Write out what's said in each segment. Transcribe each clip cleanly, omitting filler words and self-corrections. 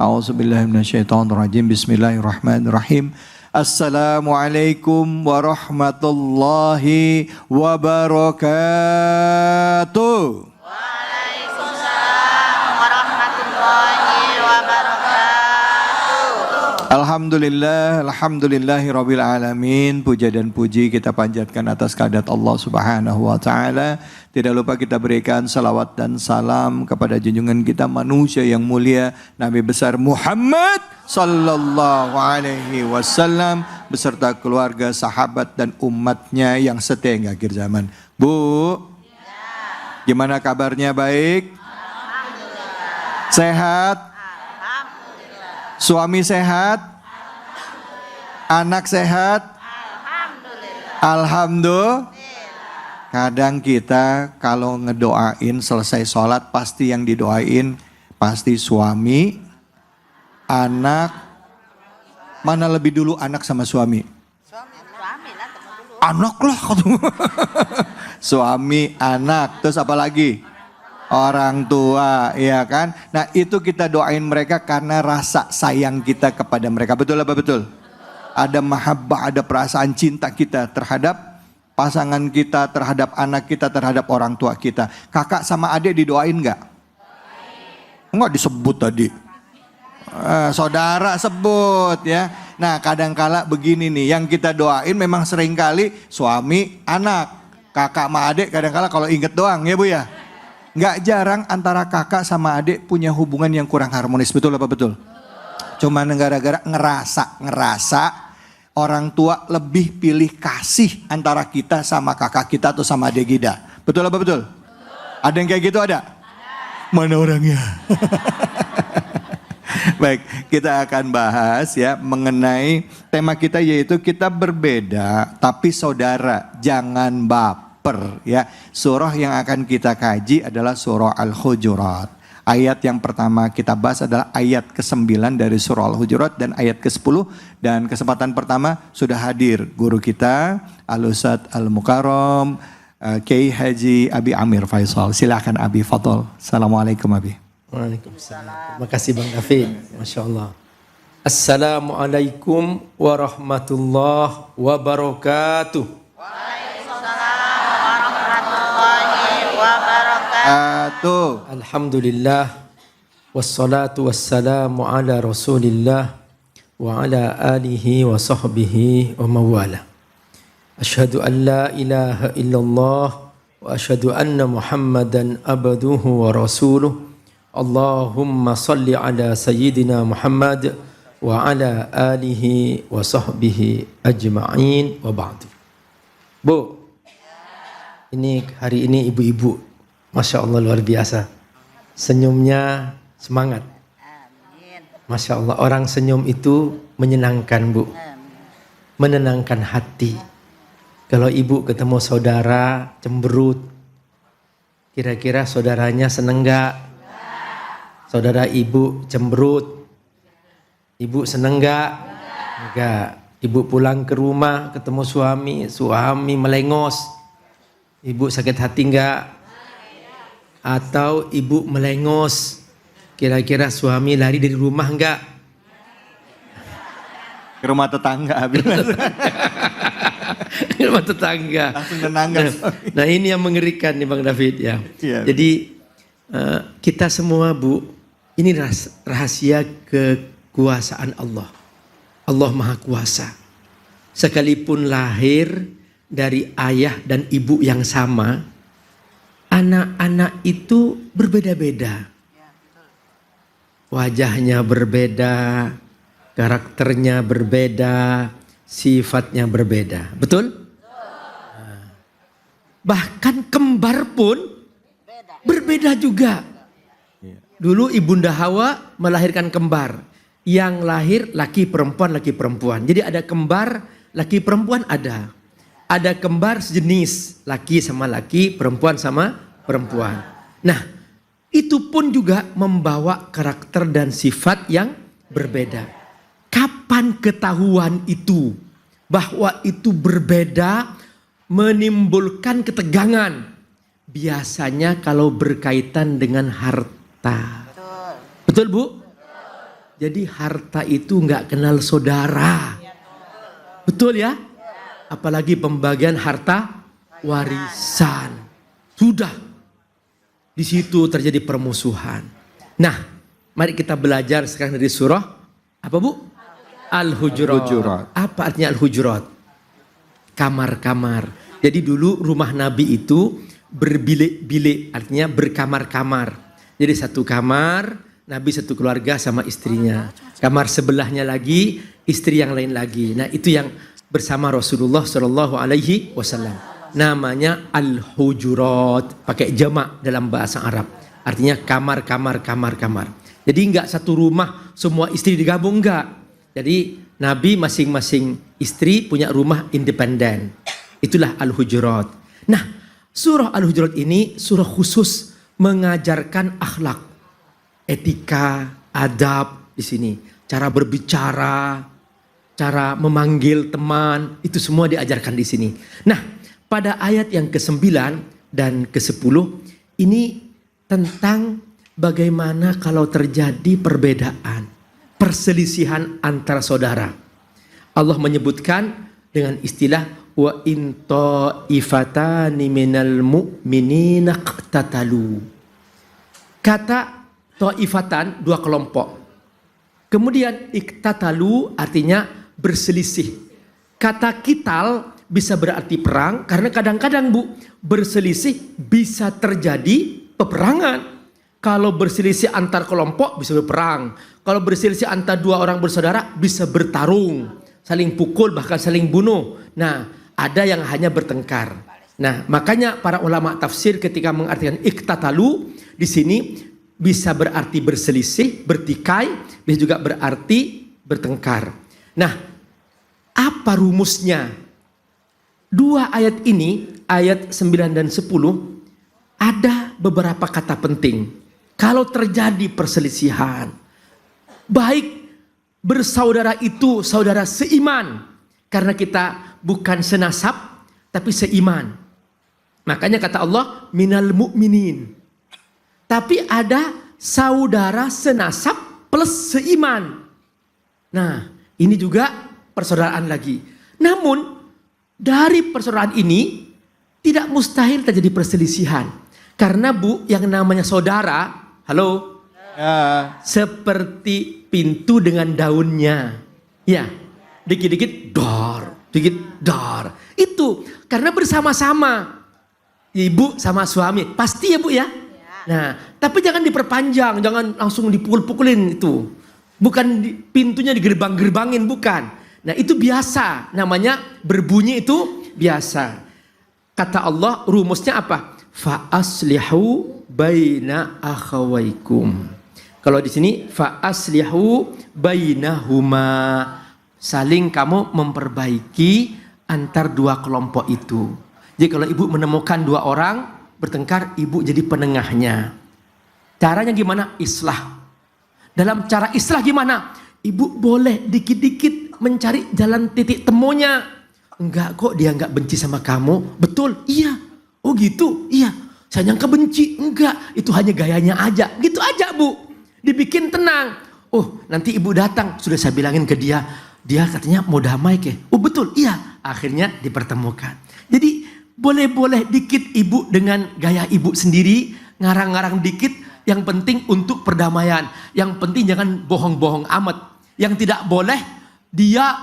A'udzubillahi minasyaitonirrajim. Bismillahirrahmanirrahim. Assalamualaikum warahmatullahi wabarakatuh. Waalaikumsalam warahmatullahi wabarakatuh. Alhamdulillahirabbil alamin. Puja dan puji kita panjatkan atas kehadirat Allah Subhanahu wa taala. Tidak lupa kita berikan salawat dan salam kepada junjungan kita manusia yang mulia Nabi besar Muhammad sallallahu alaihi wasallam beserta keluarga, sahabat dan umatnya yang setia hingga akhir zaman. Bu, gimana kabarnya? Baik? Alhamdulillah. Sehat? Alhamdulillah. Suami sehat? Alhamdulillah. Anak sehat? Alhamdulillah. Alhamdulillah. Kadang kita kalau ngedoain selesai sholat pasti yang didoain pasti suami, anak. Mana lebih dulu anak sama suami? Suami lah dulu. Anak lah. Suami, anak, terus apa lagi? Orang tua, ya kan? Nah itu kita doain mereka karena rasa sayang kita kepada mereka. Betul apa betul? Ada mahabbah, ada perasaan cinta kita terhadap pasangan kita, terhadap anak kita, terhadap orang tua kita. Kakak sama adik didoain enggak? Enggak disebut tadi. Saudara sebut ya. Nah kadangkala begini nih, yang kita doain memang seringkali suami, anak. Kakak sama adik kadangkala kalau inget doang ya Bu ya. Enggak jarang antara kakak sama adik punya hubungan yang kurang harmonis. Betul apa betul? Cuma gara-gara ngerasa orang tua lebih pilih kasih antara kita sama kakak kita atau sama adik kita. Betul apa betul? Ada yang kayak gitu ada? Mana orangnya? Baik, kita akan bahas ya mengenai tema kita yaitu kita berbeda tapi saudara, jangan baper ya. Surah yang akan kita kaji adalah surah Al-Hujurat. Ayat yang pertama kita bahas adalah ayat ke-9 dari surah Al-Hujurat dan ayat ke-10. Dan kesempatan pertama sudah hadir guru kita Al-Ustadz Al-Mukarram Kiai Haji Abi Amir Faisal. Silakan Abi, fadhol. Assalamualaikum Abi. Waalaikumsalam. Terima kasih Bang David. Masya Allah. Assalamualaikum warahmatullahi wabarakatuh. Alhamdulillah wassalatu wassalamu ala Rasulillah wa ala alihi wa sahbihi wa mawala. Asyhadu an la ilaha illallah wa asyhadu anna Muhammadan abduhu wa rasuluh. Allahumma salli ala sayyidina Muhammad wa ala alihi wa sahbihi ajma'in wa ba'du. Bu, ini hari ini ibu-ibu Masya Allah luar biasa. Senyumnya semangat. Amin. Masya Allah, orang senyum itu menyenangkan Bu. Menenangkan hati. Kalau ibu ketemu saudara cemberut, kira-kira saudaranya seneng gak? Saudara ibu cemberut, ibu seneng gak? Enggak. Ibu pulang ke rumah ketemu suami melengos, ibu sakit hati enggak? Atau ibu melengos, kira-kira suami lari dari rumah enggak? Ke rumah tetangga Abi. Ke rumah tetangga. Langsung tenangga. Nah ini yang mengerikan nih Bang David ya. Iya. Jadi kita semua Bu, ini rahasia kekuasaan Allah. Allah Maha Kuasa. Sekalipun lahir dari ayah dan ibu yang sama, anak-anak itu berbeda-beda. Wajahnya berbeda, karakternya berbeda, sifatnya berbeda. Betul? Bahkan kembar pun berbeda juga. Dulu Ibunda Hawa melahirkan kembar. Yang lahir laki perempuan. Jadi ada kembar laki perempuan ada. Ada kembar sejenis, laki sama laki, perempuan sama perempuan. Nah, itu pun juga membawa karakter dan sifat yang berbeda. Kapan ketahuan itu? Bahwa itu berbeda, menimbulkan ketegangan. Biasanya kalau berkaitan dengan harta. Betul. Betul Bu? Jadi harta itu nggak kenal saudara. Betul ya? Apalagi pembagian harta warisan. Sudah. Di situ terjadi permusuhan. Nah, mari kita belajar sekarang dari surah apa Bu? Al-Hujurat. Apa artinya Al-Hujurat? Kamar-kamar. Jadi dulu rumah Nabi itu berbilik-bilik, artinya berkamar-kamar. Jadi satu kamar, Nabi satu keluarga sama istrinya. Kamar sebelahnya lagi, istri yang lain lagi. Nah itu yang bersama Rasulullah Shallallahu Alaihi Wasallam. Namanya Al-Hujurat, pakai jamak dalam bahasa Arab. Artinya kamar-kamar. Jadi enggak satu rumah semua istri digabung, enggak. Jadi Nabi masing-masing istri punya rumah independen. Itulah Al-Hujurat. Nah, surah Al-Hujurat ini surah khusus mengajarkan akhlak, etika, adab di sini. Cara berbicara, cara memanggil teman, itu semua diajarkan di sini. Nah, pada ayat yang ke-9 dan ke-10 ini tentang bagaimana kalau terjadi perbedaan, perselisihan antara saudara. Allah menyebutkan dengan istilah wa in ta'ifatani minal mu'minina qtatalu. Kata ta'ifatan, dua kelompok. Kemudian iqtatalu artinya berselisih. Kata kital bisa berarti perang, karena kadang-kadang Bu, berselisih bisa terjadi peperangan. Kalau berselisih antar kelompok bisa berperang. Kalau berselisih antar dua orang bersaudara bisa bertarung, saling pukul bahkan saling bunuh. Nah, ada yang hanya bertengkar. Nah, makanya para ulama tafsir ketika mengartikan iqtatalu di sini bisa berarti berselisih, bertikai, bisa juga berarti bertengkar. Nah, apa rumusnya? Dua ayat ini, ayat 9 dan 10, ada beberapa kata penting. Kalau terjadi perselisihan, baik bersaudara itu saudara seiman, karena kita bukan senasab tapi seiman. Makanya kata Allah minal mu'minin. Tapi ada saudara senasab plus seiman. Nah, ini juga persaudaraan lagi. Namun dari persaudaraan ini tidak mustahil terjadi perselisihan. Karena Bu, yang namanya saudara, halo, seperti pintu dengan daunnya. Ya, dikit-dikit dor, dikit dor. Itu karena bersama-sama. Ibu sama suami, pasti ya Bu ya. Nah, tapi jangan diperpanjang, jangan langsung dipukul-pukulin itu. Bukan pintunya digerbang-gerbangin, bukan. Nah, itu biasa, namanya berbunyi itu biasa. Kata Allah, rumusnya apa? Fa aslihu baina akhawaikum. Kalau di sini fa aslihu bainahuma, saling kamu memperbaiki antar dua kelompok itu. Jadi kalau ibu menemukan dua orang bertengkar, ibu jadi penengahnya. Caranya gimana? Islah. Dalam cara islah gimana? Ibu boleh dikit-dikit mencari jalan titik temunya. Enggak kok, dia enggak benci sama kamu. Betul? Iya. Oh gitu? Iya. Saya nyangka benci. Enggak, itu hanya gayanya aja. Gitu aja Bu. Dibikin tenang. Oh, nanti ibu datang. Sudah saya bilangin ke dia. Dia katanya mau damai ke. Oh betul? Iya. Akhirnya dipertemukan. Jadi boleh-boleh dikit ibu dengan gaya ibu sendiri. Ngarang-ngarang dikit. Yang penting untuk perdamaian. Yang penting jangan bohong-bohong amat. Yang tidak boleh dia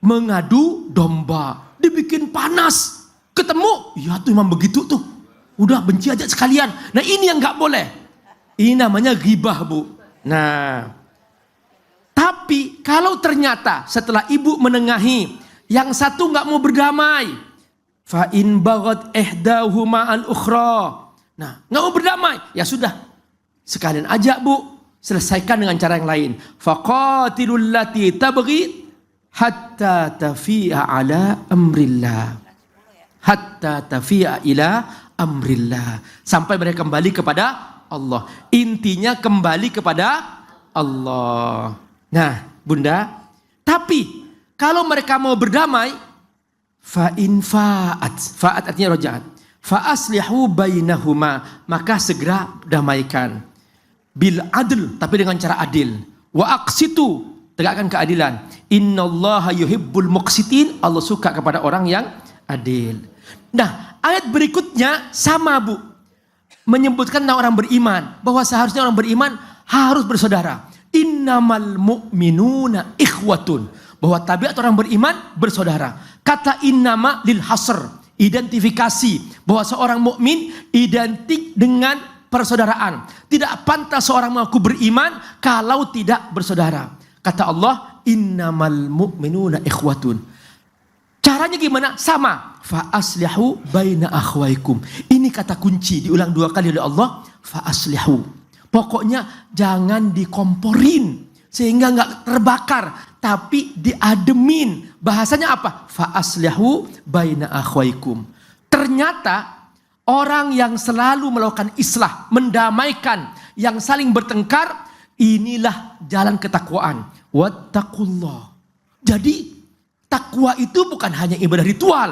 mengadu domba. Dibikin panas. Ketemu. Ya tuh memang begitu tuh. Udah benci aja sekalian. Nah ini yang gak boleh. Ini namanya ghibah Bu. Nah. Tapi kalau ternyata setelah ibu menengahi. Yang satu gak mau berdamai. Fa in baghat ihdahuma al-ukhra. Nah gak mau berdamai. Ya sudah. Sekalian aja Bu. Selesaikan dengan cara yang lain. Faqatilul lati tabghi hatta tafi'a ala amrillah. Hatta tafi'a ila amrillah. Sampai mereka kembali kepada Allah. Intinya kembali kepada Allah. Nah, Bunda, tapi kalau mereka mau berdamai, fa in fa'at artinya roja'at. Fa aslihu bainahuma, maka segera damaikan. Bil adl, tapi dengan cara adil. Wa aqsitu, tegakkan keadilan. Innallaha yuhibbul muqsitin, Allah suka kepada orang yang adil. Nah, ayat berikutnya sama Bu, menyebutkan tentang orang beriman, bahwa seharusnya orang beriman harus bersaudara. Innamal mu'minuna ikhwatun, bahwa tabiat orang beriman bersaudara. Kata innama lil hasr, identifikasi bahwa seorang mukmin identik dengan persaudaraan. Tidak pantas seorang mengaku beriman kalau tidak bersaudara. Kata Allah, innamal mu'minuna ikhwatun. Caranya gimana? Sama. Fa aslihu baina akhwaikum. Ini kata kunci, diulang 2 kali oleh Allah. Fa aslihu. Pokoknya jangan dikomporin sehingga nggak terbakar, tapi diademin. Bahasanya apa? Fa aslihu baina akhwaikum. Ternyata orang yang selalu melakukan islah, mendamaikan, yang saling bertengkar, inilah jalan ketakwaan. Wattaqullah. Jadi takwa itu bukan hanya ibadah ritual.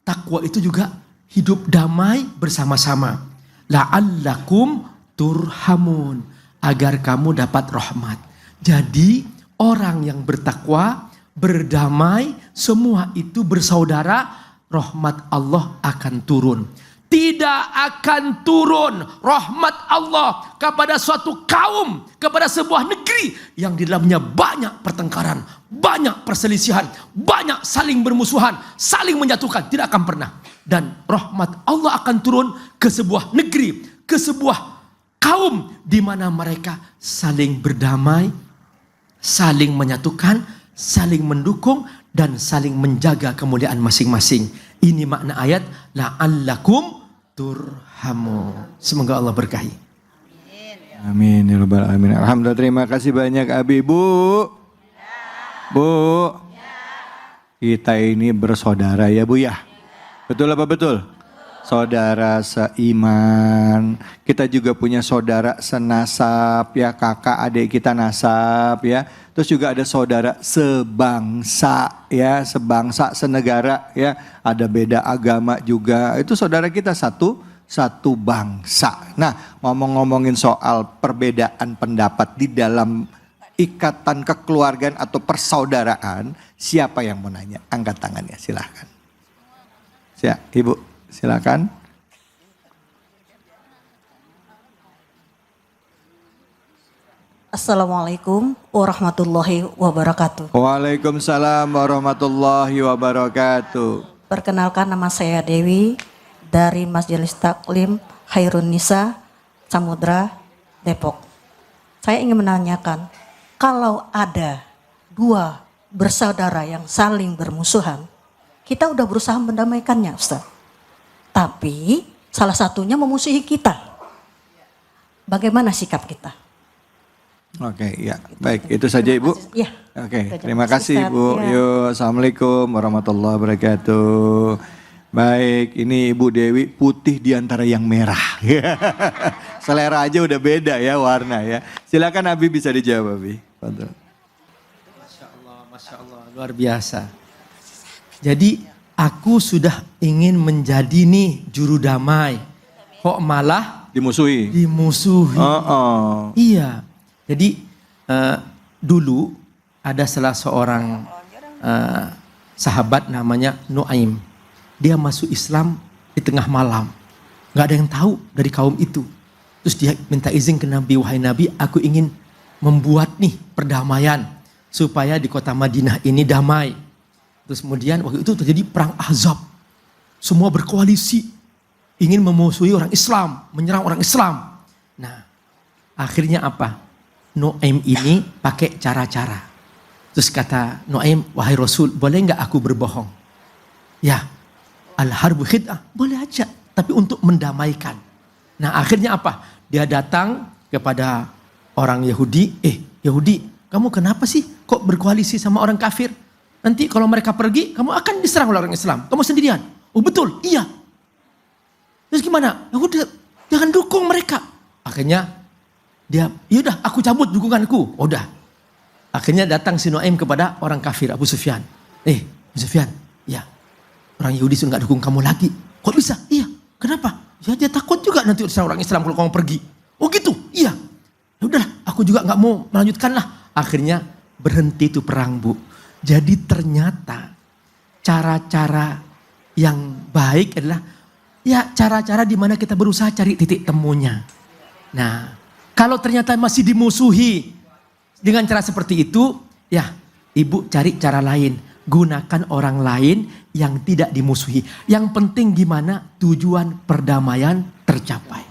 Takwa itu juga hidup damai bersama-sama. La'allakum turhamun, agar kamu dapat rahmat. Jadi orang yang bertakwa, berdamai, semua itu bersaudara, rahmat Allah akan turun. Tidak akan turun rahmat Allah kepada suatu kaum, kepada sebuah negeri yang di dalamnya banyak pertengkaran, banyak perselisihan, banyak saling bermusuhan, saling menyatukan. Tidak akan pernah. Dan rahmat Allah akan turun ke sebuah negeri, ke sebuah kaum di mana mereka saling berdamai, saling menyatukan, saling mendukung, dan saling menjaga kemuliaan masing-masing. Ini makna ayat la'allakum turhamun. Semoga Allah berkahi. Amin ya rabbal alamin. Alhamdulillah, terima kasih banyak Abi. Bu. Kita ini bersaudara ya Bu ya. Betul apa betul? Saudara seiman. Kita juga punya saudara senasab ya, kakak adik kita nasab ya. Terus juga ada saudara sebangsa ya, sebangsa, senegara ya. Ada beda agama juga. Itu saudara kita satu bangsa. Nah, ngomongin soal perbedaan pendapat di dalam ikatan kekeluargaan atau persaudaraan, siapa yang mau nanya? Angkat tangannya, silahkan. Ya, Ibu, silakan. Assalamualaikum warahmatullahi wabarakatuh. Waalaikumsalam warahmatullahi wabarakatuh. Perkenalkan, nama saya Dewi dari Majelis Taklim Khairun Nisa, Samudra, Depok. Saya ingin menanyakan, kalau ada 2 bersaudara yang saling bermusuhan, kita udah berusaha mendamaikannya, Ustaz. Tapi salah satunya memusuhi kita. Bagaimana sikap kita? Oke, ya. Baik, itu saja Ibu. Ya. Oke, terima kasih Ibu. Yuk, Assalamualaikum warahmatullahi wabarakatuh. Baik, ini Ibu Dewi putih di antara yang merah. Selera aja udah beda ya warna ya. Silakan Abi, bisa dijawab Abi. Masya Allah, luar biasa. Jadi aku sudah ingin menjadi nih juru damai. Kok malah dimusuhi? Dimusuhi. Iya. Jadi dulu ada salah seorang sahabat namanya Nuaim. Dia masuk Islam di tengah malam. Gak ada yang tahu dari kaum itu. Terus dia minta izin ke Nabi, wahai Nabi, aku ingin membuat nih perdamaian supaya di kota Madinah ini damai. Terus kemudian waktu itu terjadi perang Ahzab. Semua berkoalisi ingin memusuhi orang Islam, menyerang orang Islam. Nah, akhirnya apa? Nuaim ini pakai cara-cara. Terus kata Nuaim, wahai Rasul, boleh nggak aku berbohong? Ya, al-harbu khid'ah, boleh aja, tapi untuk mendamaikan. Nah, akhirnya apa? Dia datang kepada orang Yahudi, Yahudi, kamu kenapa sih kok berkoalisi sama orang kafir? Nanti kalau mereka pergi, kamu akan diserang oleh orang Islam. Kamu sendirian. Oh betul, iya. Terus gimana? Ya udah, jangan dukung mereka. Akhirnya dia, yaudah aku cabut dukunganku. Udah. Akhirnya datang si Nuaim kepada orang kafir, Abu Sufyan. Abu Sufyan, ya. Orang Yahudi sudah gak dukung kamu lagi. Kok bisa? Iya. Kenapa? Ya dia takut juga nanti diserang orang Islam kalau kamu pergi. Oh gitu? Iya. Ya udahlah, aku aku juga nggak mau melanjutkan lah. Akhirnya berhenti itu perang, Bu. Jadi ternyata cara-cara yang baik adalah ya cara-cara di mana kita berusaha cari titik temunya. Nah, kalau ternyata masih dimusuhi dengan cara seperti itu, ya ibu cari cara lain. Gunakan orang lain yang tidak dimusuhi. Yang penting gimana tujuan perdamaian tercapai.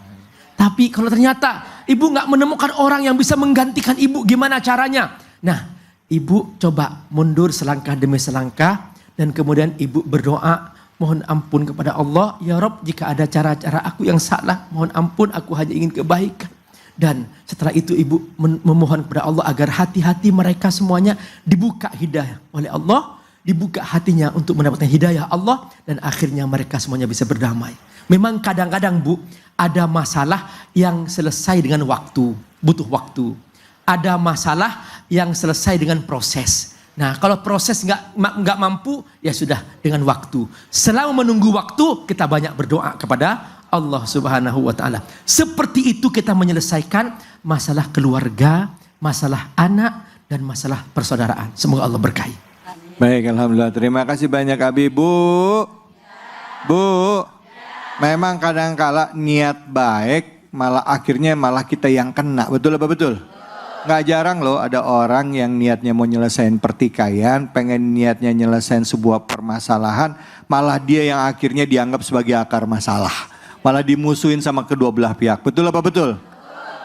Tapi kalau ternyata ibu nggak menemukan orang yang bisa menggantikan ibu, gimana caranya? Nah, ibu coba mundur selangkah demi selangkah dan kemudian ibu berdoa, mohon ampun kepada Allah, ya Rob, jika ada cara-cara aku yang salah, mohon ampun, aku hanya ingin kebaikan. Dan setelah itu ibu memohon kepada Allah agar hati-hati mereka semuanya dibuka hidayah oleh Allah, dibuka hatinya untuk mendapatkan hidayah Allah, dan akhirnya mereka semuanya bisa berdamai. Memang kadang-kadang, Bu, ada masalah yang selesai dengan waktu, butuh waktu. Ada masalah yang selesai dengan proses. Nah, kalau proses nggak mampu, ya sudah dengan waktu. Selama menunggu waktu, kita banyak berdoa kepada Allah Subhanahu wa Ta'ala. Seperti itu kita menyelesaikan masalah keluarga, masalah anak, dan masalah persaudaraan. Semoga Allah berkahi. Baik, alhamdulillah. Terima kasih banyak Abi. Bu, memang kadang-kala niat baik, malah akhirnya kita yang kena. Betul apa betul? Nggak jarang loh ada orang yang niatnya mau nyelesain pertikaian, pengen niatnya nyelesain sebuah permasalahan, malah dia yang akhirnya dianggap sebagai akar masalah. Malah dimusuhin sama kedua belah pihak. Betul apa betul?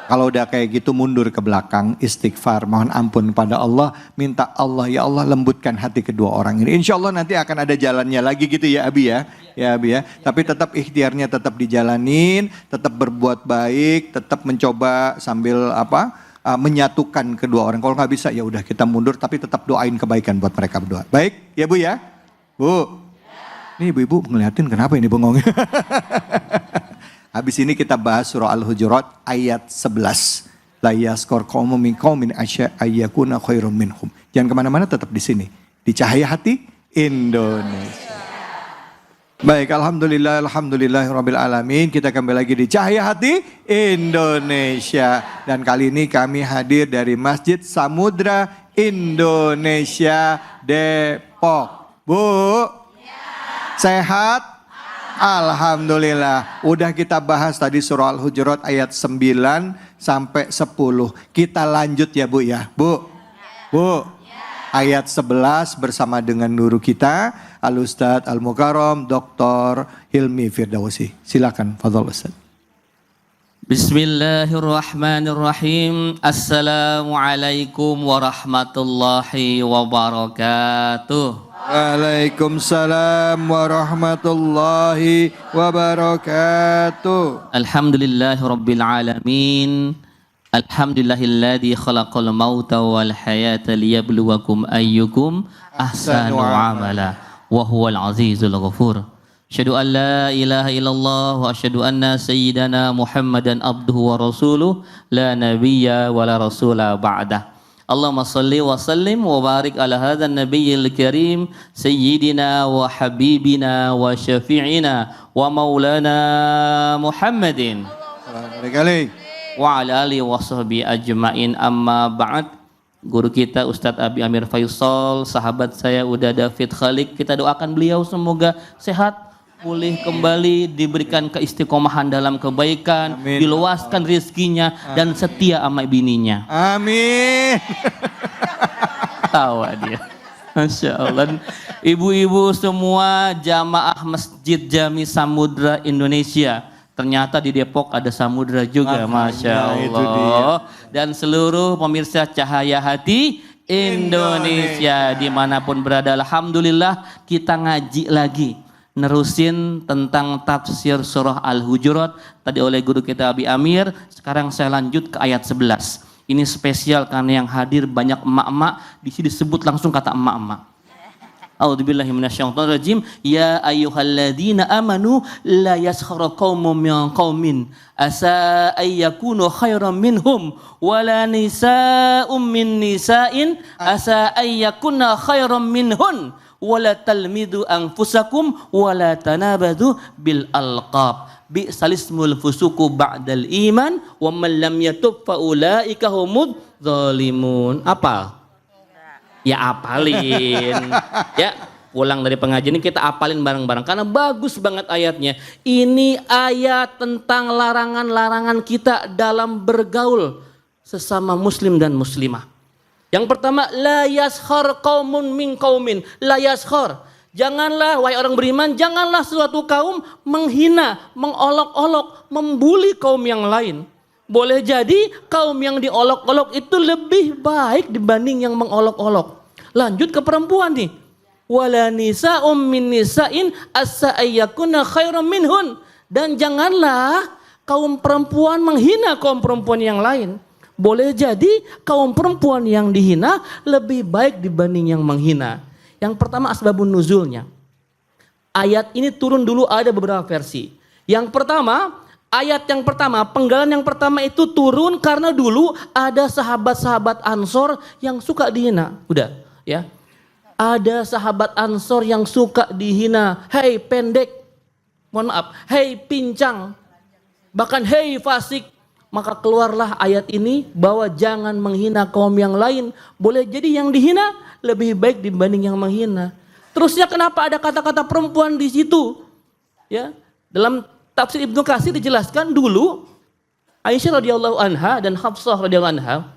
Kalau udah kayak gitu mundur ke belakang, istighfar, mohon ampun pada Allah, minta Allah, ya Allah lembutkan hati kedua orang ini. Insya Allah nanti akan ada jalannya lagi gitu ya Abi ya. Ya Abi ya. Tapi tetap ikhtiarnya tetap dijalanin, tetap berbuat baik, tetap mencoba sambil menyatukan kedua orang. Kalau nggak bisa ya udah kita mundur, tapi tetap doain kebaikan buat mereka berdua. Baik ya Bu ya. Bu. Nih ibu-ibu ngeliatin kenapa ini bengong. Habis ini kita bahas surah Al-Hujurat ayat 11. La yaskor qaumun min qaumin ayyakuna khairum minhum. Jangan kemana-mana, tetap di sini. Di Cahaya Hati Indonesia. Baik, alhamdulillahirabbil alamin. Kita kembali lagi di Cahaya Hati Indonesia. Dan kali ini kami hadir dari Masjid Samudra Indonesia Depok. Bu, sehat? Alhamdulillah. Udah kita bahas tadi surah Al-Hujurat ayat 9 sampai 10. Kita lanjut ya Bu ya. Bu. Ayat 11 bersama dengan guru kita Al-Ustadz Al-Mukarram Dr. Hilmi Firdausi. Silakan fadhol Ustadz. Bismillahirrahmanirrahim. Assalamualaikum warahmatullahi wabarakatuh. Waalaikumsalam warahmatullahi wabarakatuh. Alhamdulillahi rabbil alamin. Alhamdulillahilladzi khalaqal mauta wal hayata liyabluwakum ayyukum ahsanu amala wa huwal azizul ghafur. Asyhadu an la ilaha illallah wa asyhadu anna sayyidana Muhammadan abduhu wa rasuluh la nabiyya wa la rasula ba'dah. Allahumma salli wa sallim wa barik ala hadzal nabiyil karim sayyidina wa habibina wa syafi'ina wa maulana Muhammadin wa ala alihi wa sahbihi ajmain, amma ba'd. Guru kita Ustadz Abi Amir Faisal, sahabat saya udah David Khalik, kita doakan beliau semoga sehat, pulih kembali, diberikan keistiqomahan dalam kebaikan, amin. Diluaskan rezekinya, dan setia sama bininya. Amin. Tawa dia. Masya Allah. Ibu-ibu semua jamaah Masjid Jami Samudra Indonesia. Ternyata di Depok ada Samudra juga, Masya Allah. Dan seluruh pemirsa Cahaya Hati Indonesia dimanapun berada, alhamdulillah kita ngaji lagi. Nerusin tentang tafsir surah Al-Hujurat tadi oleh guru kita Abi Amir. Sekarang saya lanjut ke ayat 11. Ini spesial karena yang hadir banyak emak-emak. Di sini disebut langsung kata emak-emak. A'udzubillahi minasyaitonirrajim. Ya ayyuhalladzina amanu la yaskhara qaumun min qaumin asa ayyakunu khairan minhum wala nisa'um min nisa'in asa ayyakunna khairan minhun wala talmidu anfusakum wala tanabadu bil alqab bi'salismul fusuku ba'dal iman wa man lam yatub fa ulaika humud zalimun. Apa? Ya apalin. Ya, pulang dari pengajian ini kita apalin bareng-bareng karena bagus banget ayatnya. Ini ayat tentang larangan-larangan kita dalam bergaul sesama muslim dan muslimah. Yang pertama, la yaskhar qaumun min qaumin, la yaskhar. Janganlah, wahai orang beriman, janganlah suatu kaum menghina, mengolok-olok, membuli kaum yang lain. Boleh jadi kaum yang diolok-olok itu lebih baik dibanding yang mengolok-olok. Lanjut ke perempuan nih. Wala nisa'um min nisa'in asa ayyakuna khairum minhun. Dan janganlah kaum perempuan menghina kaum perempuan yang lain. Boleh jadi kaum perempuan yang dihina lebih baik dibanding yang menghina. Yang pertama asbabun nuzulnya. Ayat ini turun dulu ada beberapa versi. Yang pertama, ayat yang pertama, penggalan yang pertama itu turun karena dulu ada sahabat-sahabat Ansor yang suka dihina. Udah, ya. Ada sahabat Ansor yang suka dihina. Hei pendek, mohon maaf, hei pincang, bahkan hei fasik. Maka keluarlah ayat ini bahwa jangan menghina kaum yang lain. Boleh jadi yang dihina lebih baik dibanding yang menghina. Terusnya kenapa ada kata-kata perempuan di situ? Ya, dalam tafsir Ibnu Katsir dijelaskan dulu Aisyah radhiyallahu anha dan Hafsah radhiyallahu anha,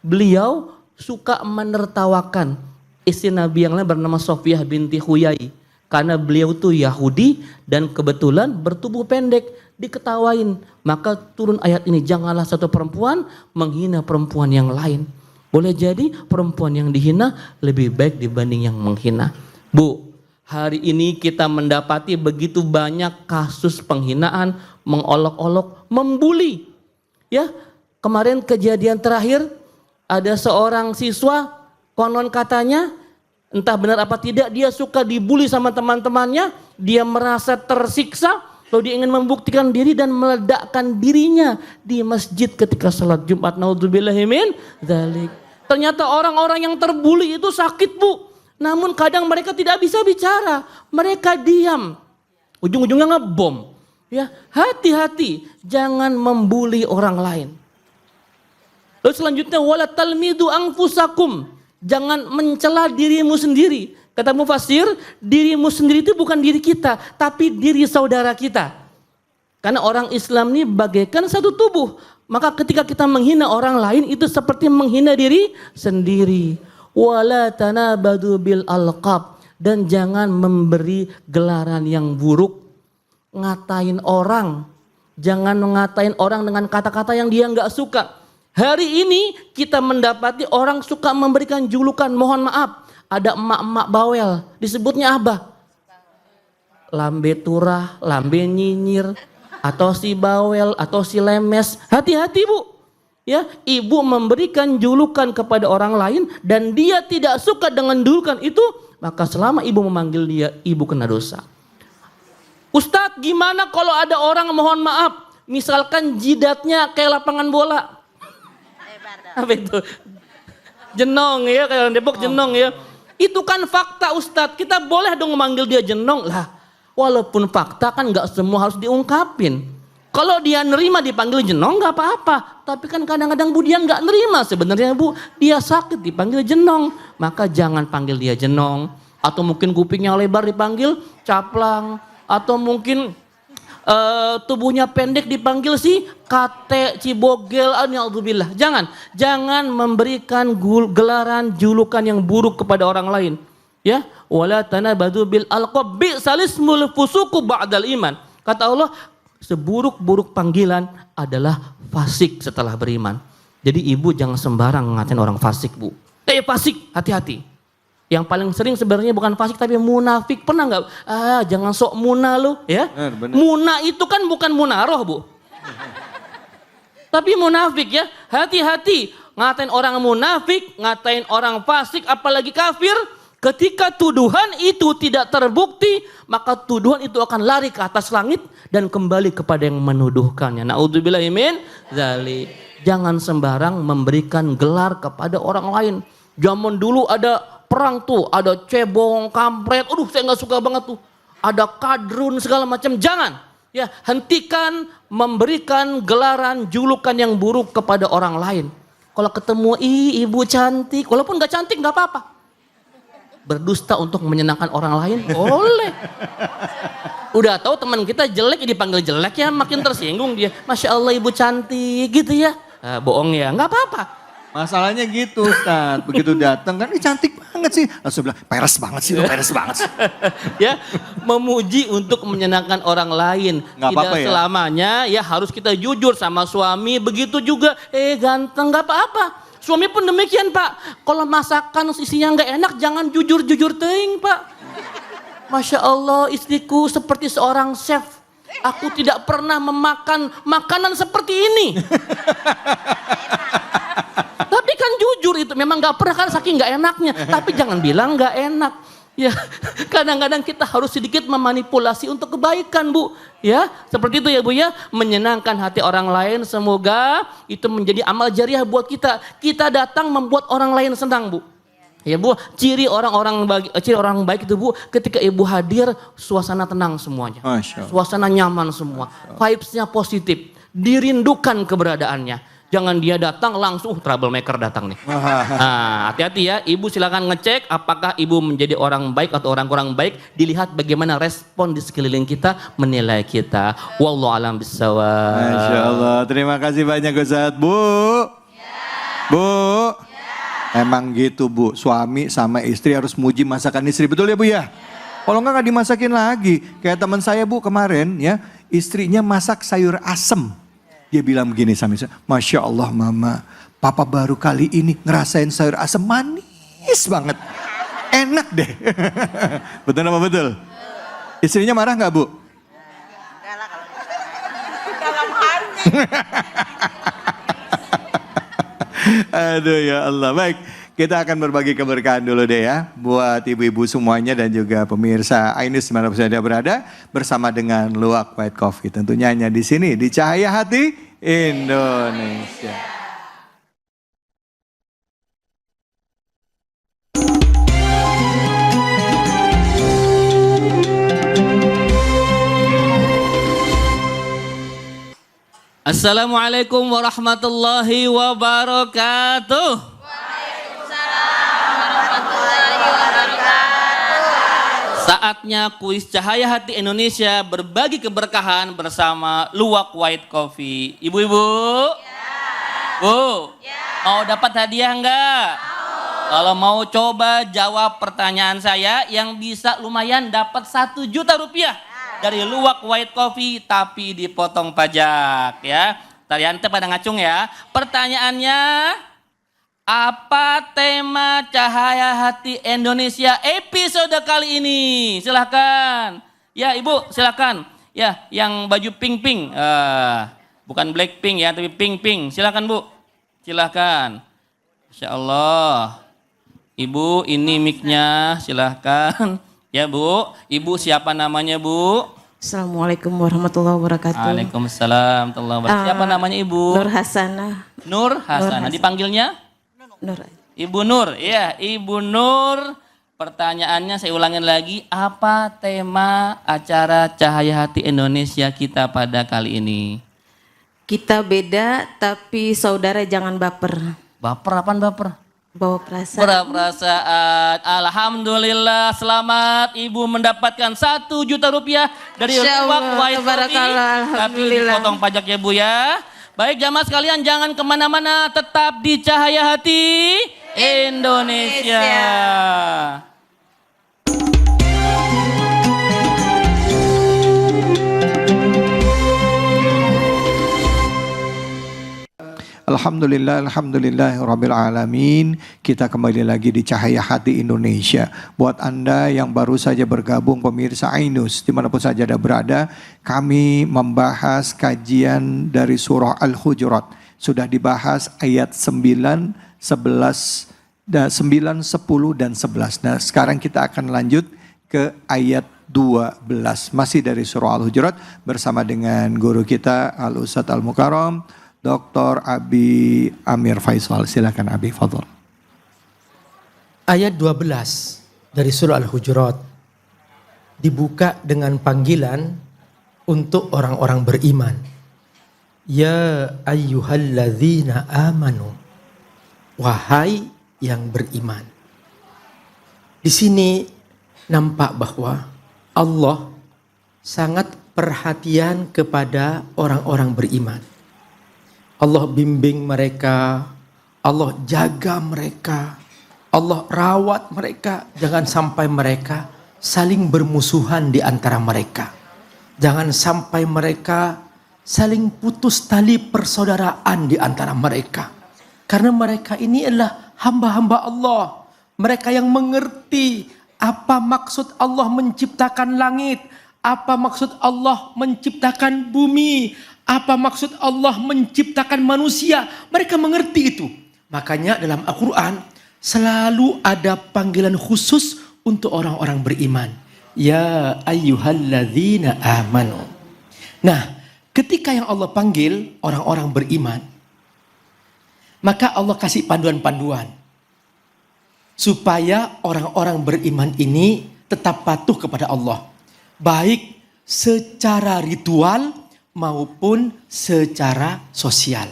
beliau suka menertawakan istri Nabi yang lain bernama Sofiyah binti Huyai. Karena beliau tuh Yahudi dan kebetulan bertubuh pendek, diketawain. Maka turun ayat ini, janganlah satu perempuan menghina perempuan yang lain. Boleh jadi perempuan yang dihina lebih baik dibanding yang menghina. Bu, hari ini kita mendapati begitu banyak kasus penghinaan, mengolok-olok, membuli. Ya, kemarin kejadian terakhir ada seorang siswa, konon katanya entah benar apa tidak, dia suka dibully sama teman-temannya, dia merasa tersiksa, lalu dia ingin membuktikan diri dan meledakkan dirinya di masjid ketika salat Jumat. Naudzubillahi min dzalik. Ternyata orang-orang yang terbuli itu sakit, Bu. Namun kadang mereka tidak bisa bicara, mereka diam. Ujung-ujungnya ngebom. Ya, hati-hati, jangan membuli orang lain. Lalu selanjutnya wala talmidu anfusakum. Jangan mencela dirimu sendiri. Kata mufasir, dirimu sendiri itu bukan diri kita, tapi diri saudara kita. Karena orang Islam ini bagaikan satu tubuh. Maka ketika kita menghina orang lain itu seperti menghina diri sendiri. Wala tanabadu bil alqab. Dan jangan memberi gelaran yang buruk. Ngatain orang. Jangan ngatain orang dengan kata-kata yang dia nggak suka. Hari ini kita mendapati orang suka memberikan julukan, mohon maaf, ada emak-emak bawel, disebutnya abah. Lambe turah, lambe nyinyir, atau si bawel, atau si lemes. Hati-hati, Bu. Ya, ibu memberikan julukan kepada orang lain dan dia tidak suka dengan julukan itu, maka selama ibu memanggil dia, ibu kena dosa. Ustadz, gimana kalau ada orang, mohon maaf, misalkan jidatnya kayak lapangan bola? Apa itu? Jenong ya, kayak orang Depok jenong ya. Itu kan fakta Ustadz, kita boleh dong memanggil dia jenong lah. Walaupun fakta kan gak semua harus diungkapin. Kalau dia nerima dipanggil jenong gak apa-apa. Tapi kan kadang-kadang Bu dia gak nerima sebenarnya Bu. Dia sakit dipanggil jenong. Maka jangan panggil dia jenong. Atau mungkin kupingnya lebar dipanggil caplang. Atau mungkin tubuhnya pendek dipanggil si kate, cibogel, alhamdulillah. Jangan memberikan gelaran julukan yang buruk kepada orang lain. Ya, wala tanabadu bil alqab bi'salismul fusuku ba'dal iman. Kata Allah, seburuk-buruk panggilan adalah fasik setelah beriman. Jadi ibu jangan sembarang ngatain orang fasik, Bu. Fasik, hati-hati. Yang paling sering sebenarnya bukan fasik tapi munafik. Pernah nggak? Jangan sok muna lu, ya. Benar. Muna itu kan bukan munaroh, Bu. Tapi munafik ya. Hati-hati ngatain orang munafik, ngatain orang fasik, apalagi kafir. Ketika tuduhan itu tidak terbukti, maka tuduhan itu akan lari ke atas langit dan kembali kepada yang menuduhkannya. Naudzubillahi min dzalik. Jangan sembarang memberikan gelar kepada orang lain. Zaman dulu ada perang tuh, ada cebong, kampret, saya nggak suka banget tuh. Ada kadrun segala macam, jangan. Ya, hentikan memberikan gelaran julukan yang buruk kepada orang lain. Kalau ketemu ibu cantik, walaupun gak cantik gak apa-apa. Berdusta untuk menyenangkan orang lain, boleh. Udah tahu teman kita jelek, ya dipanggil jelek ya makin tersinggung dia. Masya Allah ibu cantik gitu ya. Bohong ya, gak apa-apa. Masalahnya gitu Ustaz, begitu datang kan, ini cantik banget sih. Langsung bilang, peres banget sih, peres banget sih. Ya, memuji untuk menyenangkan orang lain. Nggak Tidak apa-apa ya? selamanya ya harus kita jujur sama suami. Begitu juga, ganteng gak apa-apa. Suami pun demikian Pak. Kalau masakan isinya nggak enak jangan jujur-jujur teing Pak. Masya Allah istriku seperti seorang chef. Aku tidak pernah memakan makanan seperti ini. Tapi kan jujur itu memang gak pernah kan saking gak enaknya. Tapi jangan bilang gak enak. Ya, kadang-kadang kita harus sedikit memanipulasi untuk kebaikan Bu. Ya, seperti itu ya Bu ya. Menyenangkan hati orang lain, semoga itu menjadi amal jariah buat kita. Kita datang membuat orang lain senang Bu. Ya Bu, ciri orang baik itu Bu, ketika Ibu hadir suasana tenang semuanya. Masya Allah. Suasana nyaman semua. Vibes-nya positif. Dirindukan keberadaannya. Jangan dia datang langsung troublemaker datang nih. Nah, hati-hati ya, Ibu silakan ngecek apakah Ibu menjadi orang baik atau orang kurang baik. Dilihat bagaimana respon di sekeliling kita menilai kita. Wallahu a'lam bishawab. Masya Allah, terima kasih banyak Ustaz. Bu, Bu, emang gitu Bu, suami sama istri harus muji masakan istri, betul ya Bu ya? Kalau enggak dimasakin lagi. Kayak teman saya Bu kemarin ya, istrinya masak sayur asem. Dia bilang begini sama saya, Masya Allah Mama, Papa baru kali ini ngerasain sayur asem manis banget. Enak deh. Betul apa betul? Istrinya marah nggak Bu? Enggak lah kalau dalam hati. Aduh ya Allah. Baik, kita akan berbagi keberkahan dulu deh ya. Buat ibu-ibu semuanya dan juga pemirsa Ainus dimanapun Anda berada. Bersama dengan Luwak White Coffee. Tentunya hanya di sini, di Cahaya Hati Indonesia. Assalamualaikum warahmatullahi wabarakatuh. Saatnya kuis Cahaya Hati Indonesia berbagi keberkahan bersama Luwak White Coffee. Ibu-ibu? Bu? Mau dapat hadiah enggak? Kalau mau coba jawab pertanyaan saya yang bisa lumayan dapat 1 juta rupiah dari Luwak White Coffee tapi dipotong pajak ya. Tariante pada ngacung ya. Pertanyaannya, apa tema Cahaya Hati Indonesia episode kali ini? Silahkan. Ya Ibu silahkan. Ya yang baju pink-pink. Bukan Blackpink ya tapi pink-pink. Silahkan Bu. Silahkan. Masya Allah. Ibu ini mic-nya silahkan. Ya Bu. Ibu siapa namanya Bu? Assalamualaikum warahmatullahi wabarakatuh. Waalaikumsalam warahmatullahi wabarakatuh. Siapa namanya Ibu? Nur Hasanah. Nur Hasanah. Dipanggilnya? Nur. Ibu Nur, ya Ibu Nur. Pertanyaannya saya ulangin lagi, apa tema acara Cahaya Hati Indonesia kita pada kali ini? Kita beda tapi saudara jangan baper. Baper apaan baper? Bawa perasaan. Perasaan. Alhamdulillah, selamat Ibu mendapatkan 1 juta rupiah dari Masya Luwak Allah, White Coffee. tabarakallah, Tapi alhamdulillah. dipotong pajak ya Bu ya. Baik jamaah sekalian jangan kemana-mana, tetap di Cahaya Hati Indonesia. Alhamdulillah, Rabbil Alamin. Kita kembali lagi di Cahaya Hati Indonesia. Buat Anda yang baru saja bergabung pemirsa Ainus, dimanapun saja Anda berada, kami membahas kajian dari surah Al-Hujurat. Sudah dibahas ayat 9, 11, 9, 10, dan 11. Nah sekarang kita akan lanjut ke ayat 12. Masih dari surah Al-Hujurat bersama dengan guru kita Al-Ustadz Al-Mukarram, Dr. Abi Amir Faisal. Silakan Abi, fadhol. Ayat 12 dari surah Al-Hujurat dibuka dengan panggilan untuk orang-orang beriman. Ya ayyuhalladzina amanu. Wahai yang beriman. Di sini nampak bahwa Allah sangat perhatian kepada orang-orang beriman. Allah bimbing mereka, Allah jaga mereka, Allah rawat mereka. Jangan sampai mereka saling bermusuhan di antara mereka. Jangan sampai mereka saling putus tali persaudaraan di antara mereka. Karena mereka ini adalah hamba-hamba Allah. Mereka yang mengerti apa maksud Allah menciptakan langit, apa maksud Allah menciptakan bumi, apa maksud Allah menciptakan manusia. Mereka mengerti itu. Makanya dalam Al-Quran selalu ada panggilan khusus untuk orang-orang beriman. Ya ayyuhalladzina amanu. Nah, ketika yang Allah panggil orang-orang beriman, maka Allah kasih panduan-panduan supaya orang-orang beriman ini tetap patuh kepada Allah, baik secara ritual maupun secara sosial.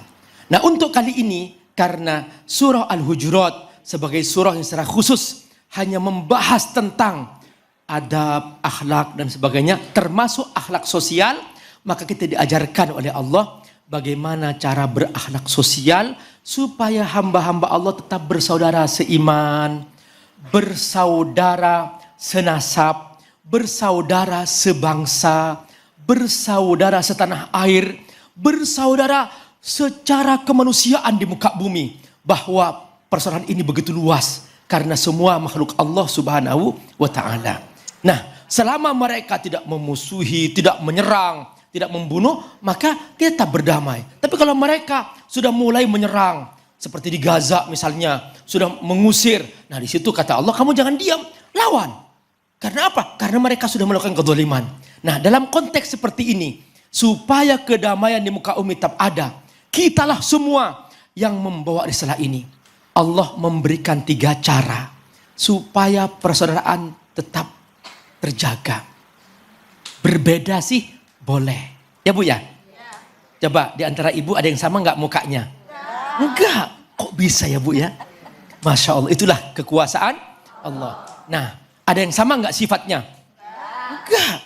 Nah, untuk kali ini karena surah Al-Hujurat sebagai surah yang secara khusus hanya membahas tentang adab, akhlak dan sebagainya, termasuk akhlak sosial, maka kita diajarkan oleh Allah bagaimana cara berakhlak sosial supaya hamba-hamba Allah tetap bersaudara seiman, bersaudara senasab, bersaudara sebangsa, bersaudara setanah air, bersaudara secara kemanusiaan di muka bumi. Bahwa persaudaraan ini begitu luas karena semua makhluk Allah Subhanahu wa ta'ala. Nah, selama mereka tidak memusuhi, tidak menyerang, tidak membunuh, maka kita tetap berdamai. Tapi kalau mereka sudah mulai menyerang, seperti di Gaza misalnya, sudah mengusir, nah di situ kata Allah, kamu jangan diam, lawan. Karena apa? Karena mereka sudah melakukan kezaliman. Nah, dalam konteks seperti ini, supaya kedamaian di muka bumi tetap ada, kitalah semua yang membawa risalah ini. Allah memberikan 3 cara supaya persaudaraan tetap terjaga. Berbeda sih boleh. Ya Bu ya? Coba di antara ibu ada yang sama nggak mukanya? Enggak. Kok bisa ya Bu ya? Masya Allah, itulah kekuasaan Allah. Nah, ada yang sama nggak sifatnya? Enggak.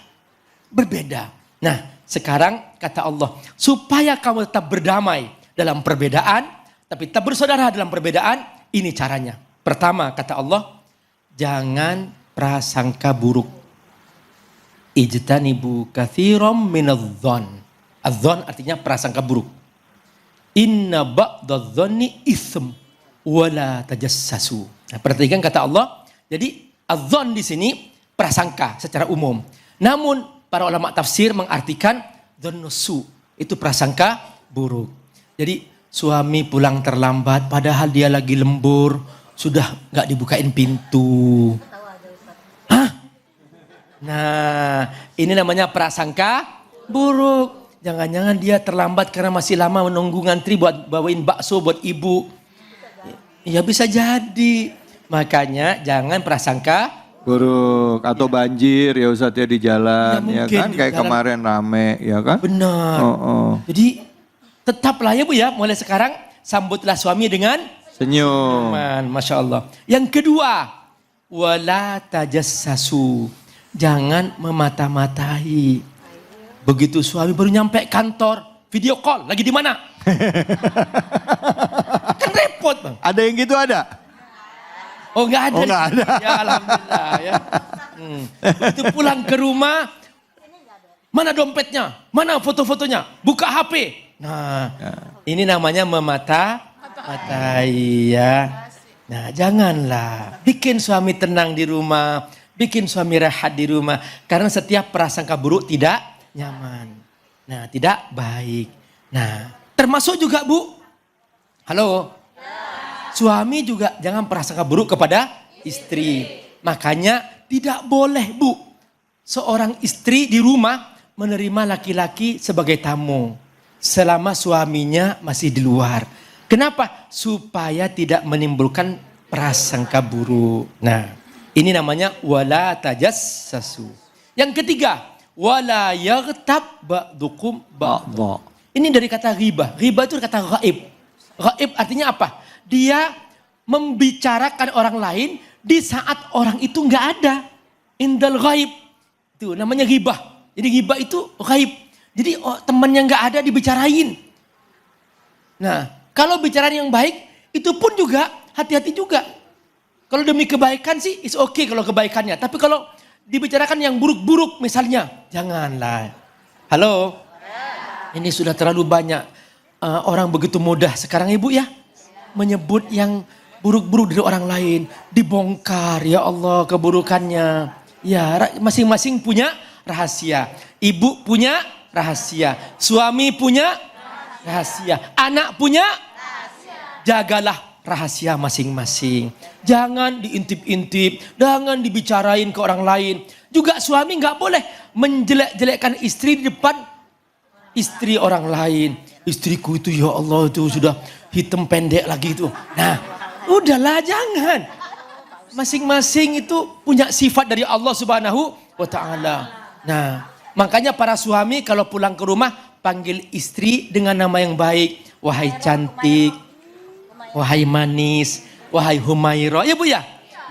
Berbeda. Nah, sekarang kata Allah, supaya kamu tetap berdamai dalam perbedaan, tapi tetap bersaudara dalam perbedaan, ini caranya. Pertama, kata Allah, jangan prasangka buruk. Ijtanibu katsiran minadh-dhon. Adh-dhon artinya prasangka buruk. Inna ba'dadh-dhonni itsm wala tajassasu. Nah, perhatikan kata Allah. Jadi adh-dhon di sini prasangka secara umum. Namun para ulama tafsir mengartikan dhonnusu, itu prasangka buruk. Jadi suami pulang terlambat padahal dia lagi lembur, sudah nggak dibukain pintu. Hah? Nah, ini namanya prasangka buruk. Jangan-jangan dia terlambat karena masih lama menunggu ngantri buat bawain bakso buat ibu. Ya bisa jadi. Makanya jangan prasangka buruk atau banjir ya Ustadz ya di jalan ya kan kayak jalan. kemarin rame ya kan. Benar. Jadi tetaplah ya Bu ya, mulai sekarang sambutlah suami dengan Senyum. Masya Allah. Yang kedua, wala tajassasu. Jangan memata-matai. Begitu suami baru nyampe kantor, video call, lagi di mana? Kan repot Bang. Ada yang gitu ada? Oh nggak ada. Oh nggak ada. Ya alhamdulillah ya. Begitu pulang ke rumah, mana dompetnya? Mana foto-fotonya? Buka HP. Nah, ini namanya memata-matai ya. Nah, janganlah. Bikin suami tenang di rumah, bikin suami rehat di rumah. Karena setiap prasangka buruk tidak nyaman. Nah, tidak baik. Nah, termasuk juga Bu. Halo. Suami juga jangan prasangka buruk kepada istri. Makanya tidak boleh Bu, seorang istri di rumah menerima laki-laki sebagai tamu selama suaminya masih di luar. Kenapa? Supaya tidak menimbulkan prasangka buruk. Nah, ini namanya wala tajassasu. Yang ketiga, Wala yaghtab ba'dukum ba'd. Allah. Ini dari kata ghibah. Ghibah itu kata ghaib. Ghaib artinya apa? Dia membicarakan orang lain di saat orang itu nggak ada. Indal ghaib. Itu namanya ghibah. Jadi ghibah itu ghaib. Jadi teman yang nggak ada dibicarain. Nah, kalau bicaraan yang baik itu pun juga hati-hati juga. Kalau demi kebaikan sih is okay kalau kebaikannya. Tapi kalau dibicarakan yang buruk-buruk misalnya, janganlah. Halo? Ini sudah terlalu banyak orang begitu mudah sekarang ibu ya. Menyebut yang buruk-buruk dari orang lain. Dibongkar ya Allah keburukannya. Ya masing-masing punya rahasia. Ibu punya rahasia. Suami punya rahasia. Anak punya rahasia. Jagalah rahasia masing-masing. Jangan diintip-intip, jangan dibicarain ke orang lain. Juga suami nggak boleh menjelek-jelekkan istri di depan istri orang lain. Istriku itu ya Allah itu sudah hitam pendek lagi itu. Nah, udahlah jangan. Masing-masing itu punya sifat dari Allah Subhanahu wa taala. Nah, makanya para suami kalau pulang ke rumah panggil istri dengan nama yang baik. Wahai cantik, wahai manis, wahai Humairah. Ya Bu ya?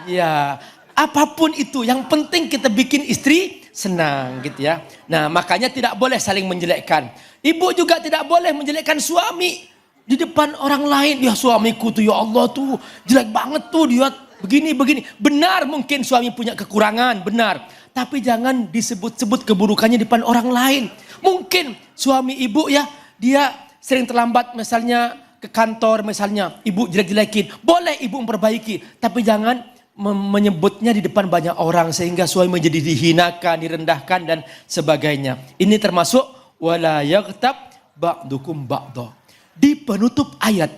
Ya, apapun itu yang penting kita bikin istri senang gitu ya. Nah, makanya tidak boleh saling menjelekkan. Ibu juga tidak boleh menjelekkan suami di depan orang lain. Ya suamiku tuh ya Allah tuh jelek banget tuh dia begini. Benar mungkin suami punya kekurangan, benar. Tapi jangan disebut-sebut keburukannya di depan orang lain. Mungkin suami ibu ya dia sering terlambat misalnya ke kantor misalnya, ibu jelek-jelekin, boleh ibu memperbaiki, tapi jangan menyebutnya di depan banyak orang sehingga suami menjadi dihinakan, direndahkan dan sebagainya. Ini termasuk wala yaghtab ba'dukum ba'da. Di penutup ayat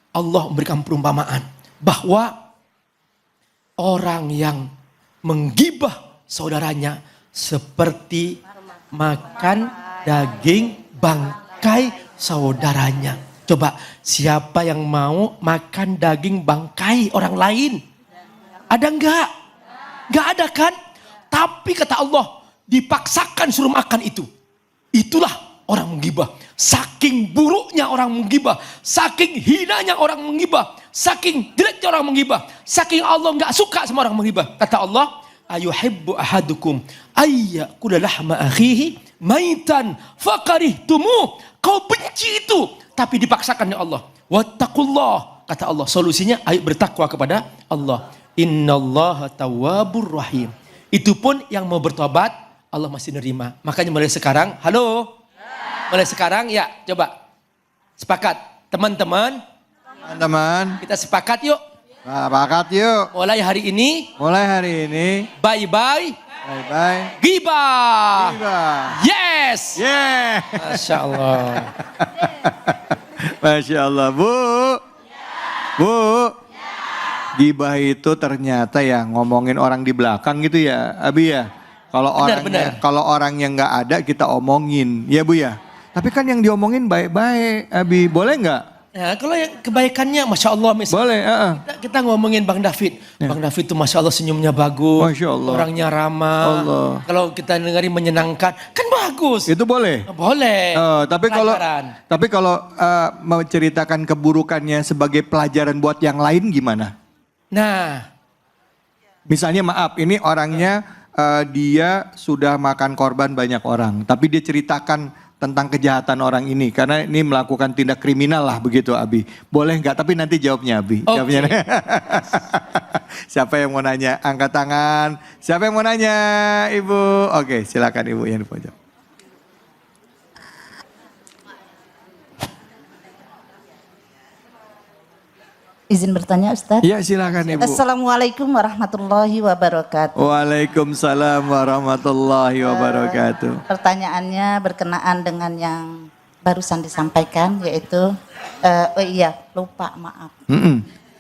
Allah memberikan perumpamaan bahwa orang yang menggibah saudaranya seperti makan daging bangkai saudaranya. Coba siapa yang mau makan daging bangkai orang lain? Ada enggak? Enggak ada kan? Tapi kata Allah dipaksakan suruh makan itu. Itulah orang menggibah. Saking buruknya orang menggibah. Saking hinanya orang menggibah. Saking jeleknya orang menggibah. Saking Allah enggak suka sama orang menggibah. Kata Allah, ayuhibbu ahadukum ayyakula lahma akhihi maitan fakarihtumu. Kau benci itu. Tapi dipaksakan ya Allah. Wattaqullah. Kata Allah solusinya ayo bertakwa kepada Allah. Innallaha tawwabur rahim. Itu pun yang mau bertobat Allah masih nerima. Makanya mulai sekarang, halo. Mulai sekarang ya coba. Sepakat. Teman-teman. Kita sepakat yuk. Sepakat yuk. Mulai hari ini. Bye-bye. Ghibah. Yes. Yeah. Masya Allah. Masya Allah. Bu. Gibah itu ternyata ya ngomongin orang di belakang gitu ya, Abi ya. Kalau orang yang nggak ada kita omongin, ya Bu ya. Tapi kan yang diomongin baik-baik, Abi. Boleh nggak? Ya, kalau yang kebaikannya Masya Allah misalnya. Boleh. Kita ngomongin Bang David. Ya. Bang David tuh Masya Allah senyumnya bagus. Masya Allah. Orangnya ramah. Allah. Kalau kita dengerin menyenangkan, kan bagus. Itu boleh? Boleh. Tapi kalau menceritakan keburukannya sebagai pelajaran buat yang lain gimana? Nah. Misalnya maaf, ini orangnya dia sudah makan korban banyak orang. Tapi dia ceritakan tentang kejahatan orang ini. Karena ini melakukan tindak kriminal lah begitu Abi. Boleh nggak? Tapi nanti jawabnya Abi. Okay. Jawabnya. Siapa yang mau nanya? Angkat tangan. Siapa yang mau nanya Ibu? Oke, silakan Ibu yang di pojok. Izin bertanya Ustaz? Iya silakan Ibu. Assalamualaikum warahmatullahi wabarakatuh. Waalaikumsalam warahmatullahi wabarakatuh. Pertanyaannya berkenaan dengan yang barusan disampaikan yaitu, lupa maaf.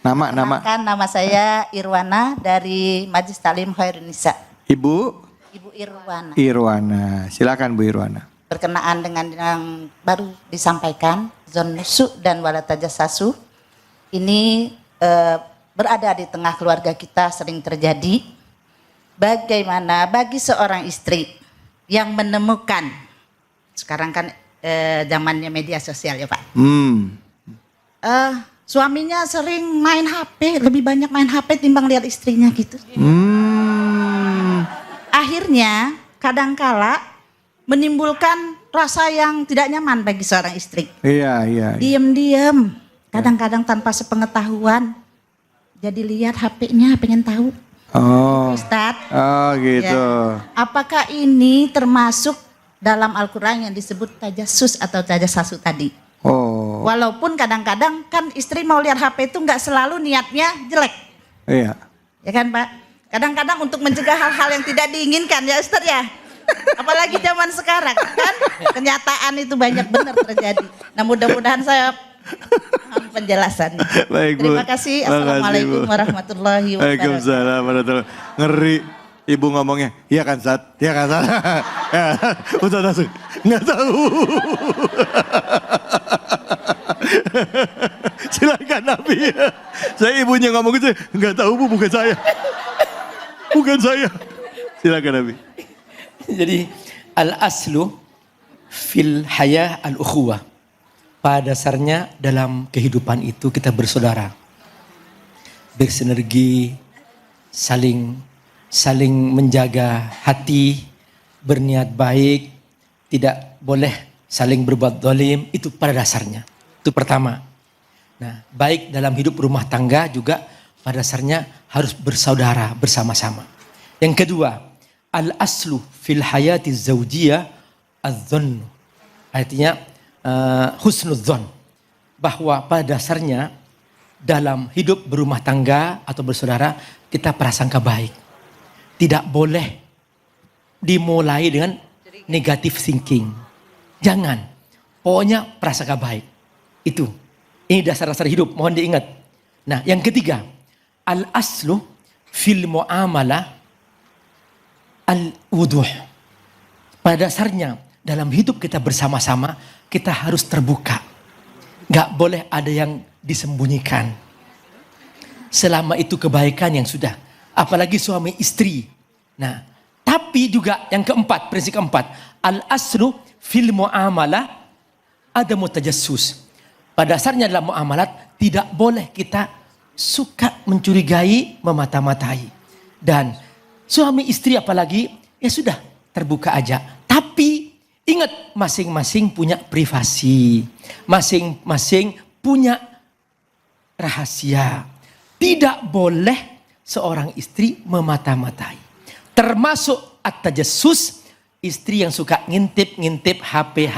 Nama saya Irwana dari Majelis Taklim Khairun Nisa. Ibu Irwana. Irwana, silakan Bu Irwana. Berkenaan dengan yang baru disampaikan, zon nusu dan walatajassasu. Ini berada di tengah keluarga kita sering terjadi. Bagaimana bagi seorang istri yang menemukan, sekarang kan zamannya media sosial ya Pak. Suaminya sering main HP, lebih banyak main HP timbang lihat istrinya gitu. Akhirnya kadangkala menimbulkan rasa yang tidak nyaman bagi seorang istri. Iya. Diam-diam, kadang-kadang tanpa sepengetahuan, jadi lihat HP-nya, pengen tahu. Oh. Ustadz. Oh gitu. Ya. Apakah ini termasuk dalam Al-Quran yang disebut tajassus atau tajasasu tadi? Oh. Walaupun kadang-kadang kan istri mau lihat HP itu nggak selalu niatnya jelek. Iya. Ya kan Pak? Kadang-kadang untuk mencegah hal-hal yang tidak diinginkan ya Ustadz ya. Apalagi zaman sekarang kan kenyataan itu banyak benar terjadi. Nah mudah-mudahan saya mohon penjelasannya. Baik, Bu. Terima kasih. Makasih, Assalamualaikum Bu. warahmatullahi wabarakatuh. Waalaikumsalam warahmatullahi. Ngeri. Ibu ngomongnya, iya kan Sat? Iya kan Sat? Ya, Ustaz langsung, nggak tahu. Silakan Nabi. Saya ibunya ngomong gitu, nggak tahu Bu, bukan saya. Bukan saya. Silakan Nabi. Jadi al-aslu fil hayah al-ukhuwah. Pada dasarnya dalam kehidupan itu kita bersaudara. Bersinergi, saling menjaga hati, berniat baik, tidak boleh saling berbuat zalim, itu pada dasarnya. Itu pertama. Nah, baik dalam hidup rumah tangga juga pada dasarnya harus bersaudara bersama-sama. Yang kedua, al-aslu fil hayati zawjiyah az-zann. Artinya husnudzon, bahwa pada dasarnya dalam hidup berumah tangga atau bersaudara kita prasangka baik. Tidak boleh dimulai dengan negative thinking. Jangan. Pokoknya prasangka baik. Itu. Ini dasar-dasar hidup, mohon diingat. Nah, yang ketiga, al-aslu fil muamalah al-wuduh. Pada dasarnya dalam hidup kita bersama-sama kita harus terbuka. Gak boleh ada yang disembunyikan. Selama itu kebaikan yang sudah. Apalagi suami istri. Nah, tapi juga yang keempat, prinsip keempat, al-aslu fil muamalah adamu tajassus. Pada dasarnya dalam muamalat tidak boleh kita suka mencurigai, memata-matai. Dan suami istri apalagi ya sudah terbuka aja. Tapi ingat, masing-masing punya privasi, masing-masing punya rahasia. Tidak boleh seorang istri memata-matai. Termasuk at-tajassus, istri yang suka ngintip-ngintip HP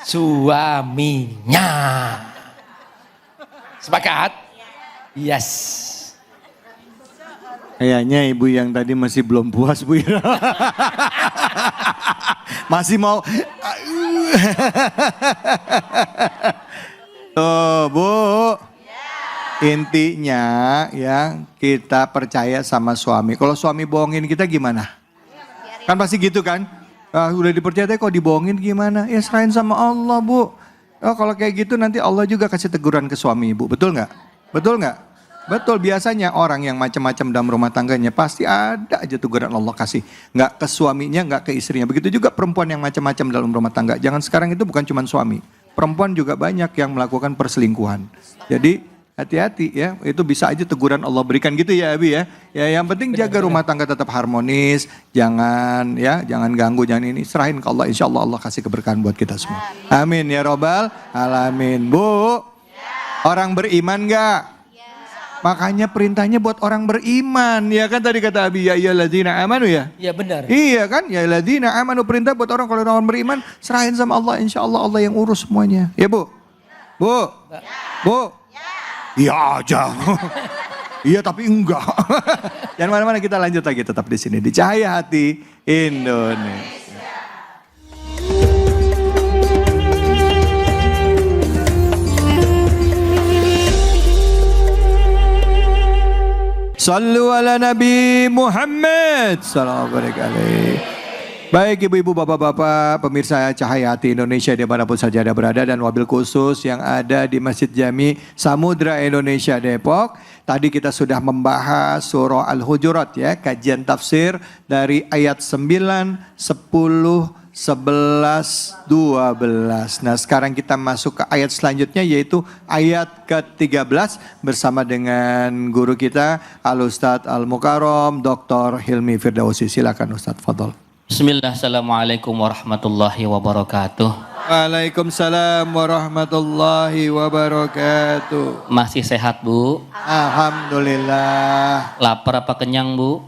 suaminya. Sepakat? Yes. Kayaknya ibu yang tadi masih belum puas Bu Ira. Masih mau. Tuh Bu. Intinya ya kita percaya sama suami. Kalau suami bohongin kita gimana? Kan pasti gitu kan? Udah dipercaya kok dibohongin gimana? Ya serahin sama Allah Bu. Oh, kalau kayak gitu nanti Allah juga kasih teguran ke suami ibu. Betul nggak? Betul nggak? Betul, biasanya orang yang macam-macam dalam rumah tangganya pasti ada aja teguran Allah kasih. Nggak ke suaminya, nggak ke istrinya. Begitu juga perempuan yang macam-macam dalam rumah tangga. Jangan sekarang itu bukan cuma suami. Perempuan juga banyak yang melakukan perselingkuhan. Jadi hati-hati ya, itu bisa aja teguran Allah berikan gitu ya Abi ya. Ya yang penting jaga rumah tangga tetap harmonis, jangan ganggu, jangan ini. Serahin ke Allah, insya Allah Allah kasih keberkahan buat kita semua. Amin ya robbal alamin. Bu, orang beriman gak? Makanya perintahnya buat orang beriman. Ya kan tadi kata Abi, ya ayyuhalladzina amanu ya. Iya benar. Iya kan, ya ayyuhalladzina amanu, perintah buat orang kalau orang beriman, serahin sama Allah, insya Allah Allah yang urus semuanya. Ya Bu? Bu? Bu? Iya aja. Iya tapi enggak. Jangan mana-mana, kita lanjut lagi tetap di sini di Cahaya Hati Indonesia. Sallu ala Nabi Muhammad sallallahu alaihi. Baik ibu-ibu, bapak-bapak, pemirsa Cahaya Hati Indonesia dimanapun saja Anda berada dan wabil khusus yang ada di Masjid Jami Samudra Indonesia Depok. Tadi kita sudah membahas surah Al-Hujurat ya, kajian tafsir dari ayat 9, 10, 11, 12. Nah sekarang kita masuk ke ayat selanjutnya yaitu ayat ke-13 bersama dengan guru kita Al-Ustadz Al-Mukarram Dr. Hilmi Firdausi. Silakan Ustadz, fadhol. Bismillah, assalamualaikum warahmatullahi wabarakatuh. Waalaikumsalam warahmatullahi wabarakatuh. Masih sehat Bu? Alhamdulillah. Lapar apa kenyang Bu?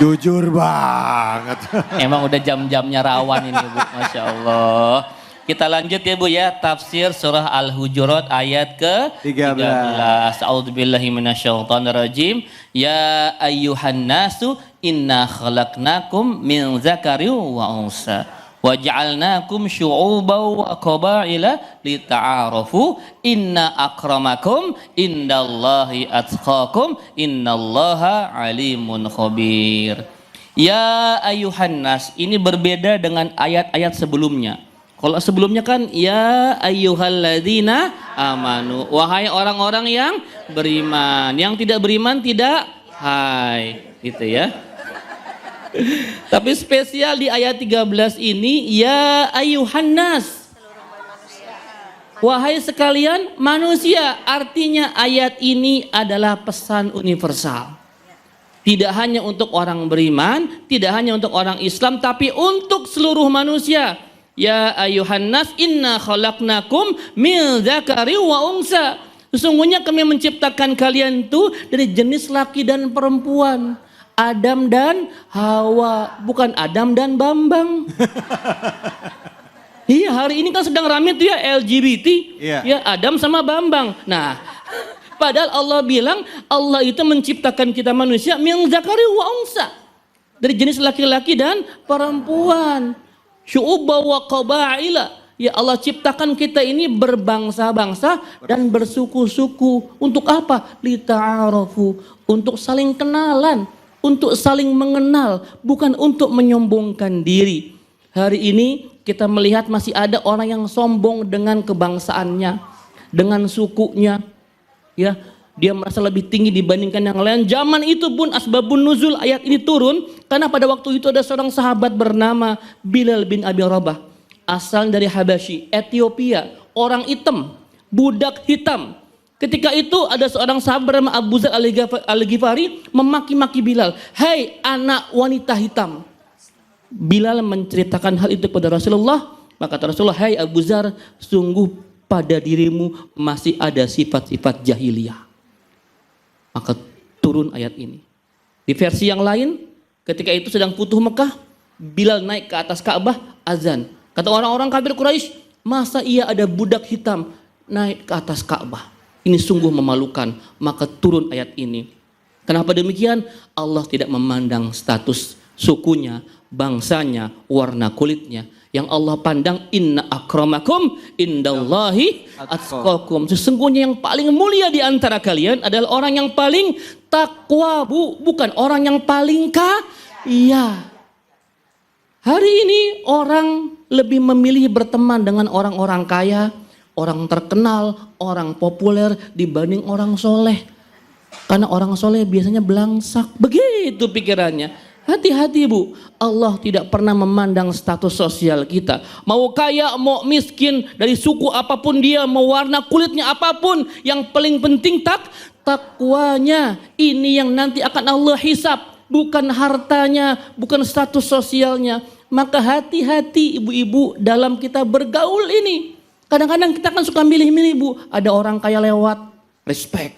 Jujur banget. Emang udah jam-jamnya rawan ini Bu, Masya Allah. Kita lanjut ya Bu ya, tafsir surah Al-Hujurat ayat ke-13. A'udzubillahi minasyaitonirrajim. Ya ayyuhan nasu inna khalaqnakum min dzakarin wa unsa wa ja'alnakum syu'uban wa qabaila lita'arafu inna akramakum indallahi atqakum innallaha alimun khabir. Ya ayyuhan nas, ini berbeda dengan ayat-ayat sebelumnya. Kalau sebelumnya kan ya ayyuhalladzina amanu, wahai orang-orang yang beriman. Yang tidak beriman tidak hai, gitu ya. Tapi spesial di ayat 13 ini ya ayyuhan nas, wahai sekalian manusia. Artinya ayat ini adalah pesan universal. Tidak hanya untuk orang beriman, tidak hanya untuk orang Islam, tapi untuk seluruh manusia. Ya ayuhan nas inna khalaqnakum min dzakari wa unsa. Sesungguhnya kami menciptakan kalian itu dari jenis laki dan perempuan. Adam dan Hawa, bukan Adam dan Bambang. Iya, hari ini kan sedang ramai tuh ya LGBT. Ya Adam sama Bambang. Nah, padahal Allah bilang Allah itu menciptakan kita manusia min dzakari wa unsa. Dari jenis laki-laki dan perempuan. Syu'uba wa qabaila. Ya Allah ciptakan kita ini berbangsa-bangsa dan bersuku-suku. Untuk apa? Lita'arafu. Untuk saling kenalan. Untuk saling mengenal. Bukan untuk menyombongkan diri. Hari ini kita melihat masih ada orang yang sombong dengan kebangsaannya. Dengan sukunya. Ya, dia merasa lebih tinggi dibandingkan yang lain. Zaman itu pun asbabun nuzul ayat ini turun karena pada waktu itu ada seorang sahabat bernama Bilal bin Abi Rabah, asal dari Habasyi, Ethiopia, orang hitam, budak hitam. Ketika itu ada seorang sahabat bernama Abu Dzar Al-Ghifari memaki-maki Bilal, "Hai anak wanita hitam." Bilal menceritakan hal itu kepada Rasulullah, maka kata Rasulullah, "Hai Abu Dzar, sungguh pada dirimu masih ada sifat-sifat jahiliyah." Maka turun ayat ini. Di versi yang lain, ketika itu sedang Futuh Mekah, Bilal naik ke atas Ka'bah, azan. Kata orang-orang kafir Quraisy, masa iya ada budak hitam naik ke atas Ka'bah? Ini sungguh memalukan. Maka turun ayat ini. Kenapa demikian? Allah tidak memandang status sukunya, bangsanya, warna kulitnya. Yang Allah pandang inna akramakum indallahi atqakum. Sesungguhnya yang paling mulia di antara kalian adalah orang yang paling takwa, bukan orang yang paling kaya. Hari ini orang lebih memilih berteman dengan orang-orang kaya, orang terkenal, orang populer dibanding orang soleh. Karena orang soleh biasanya belangsak, begitu pikirannya. Hati-hati Bu, Allah tidak pernah memandang status sosial kita. Mau kaya, mau miskin, dari suku apapun dia, mau warna kulitnya apapun. Yang paling penting takwanya. Ini yang nanti akan Allah hisab. Bukan hartanya, bukan status sosialnya. Maka hati-hati ibu-ibu dalam kita bergaul ini. Kadang-kadang kita kan suka milih-milih Bu. Ada orang kaya lewat, respect,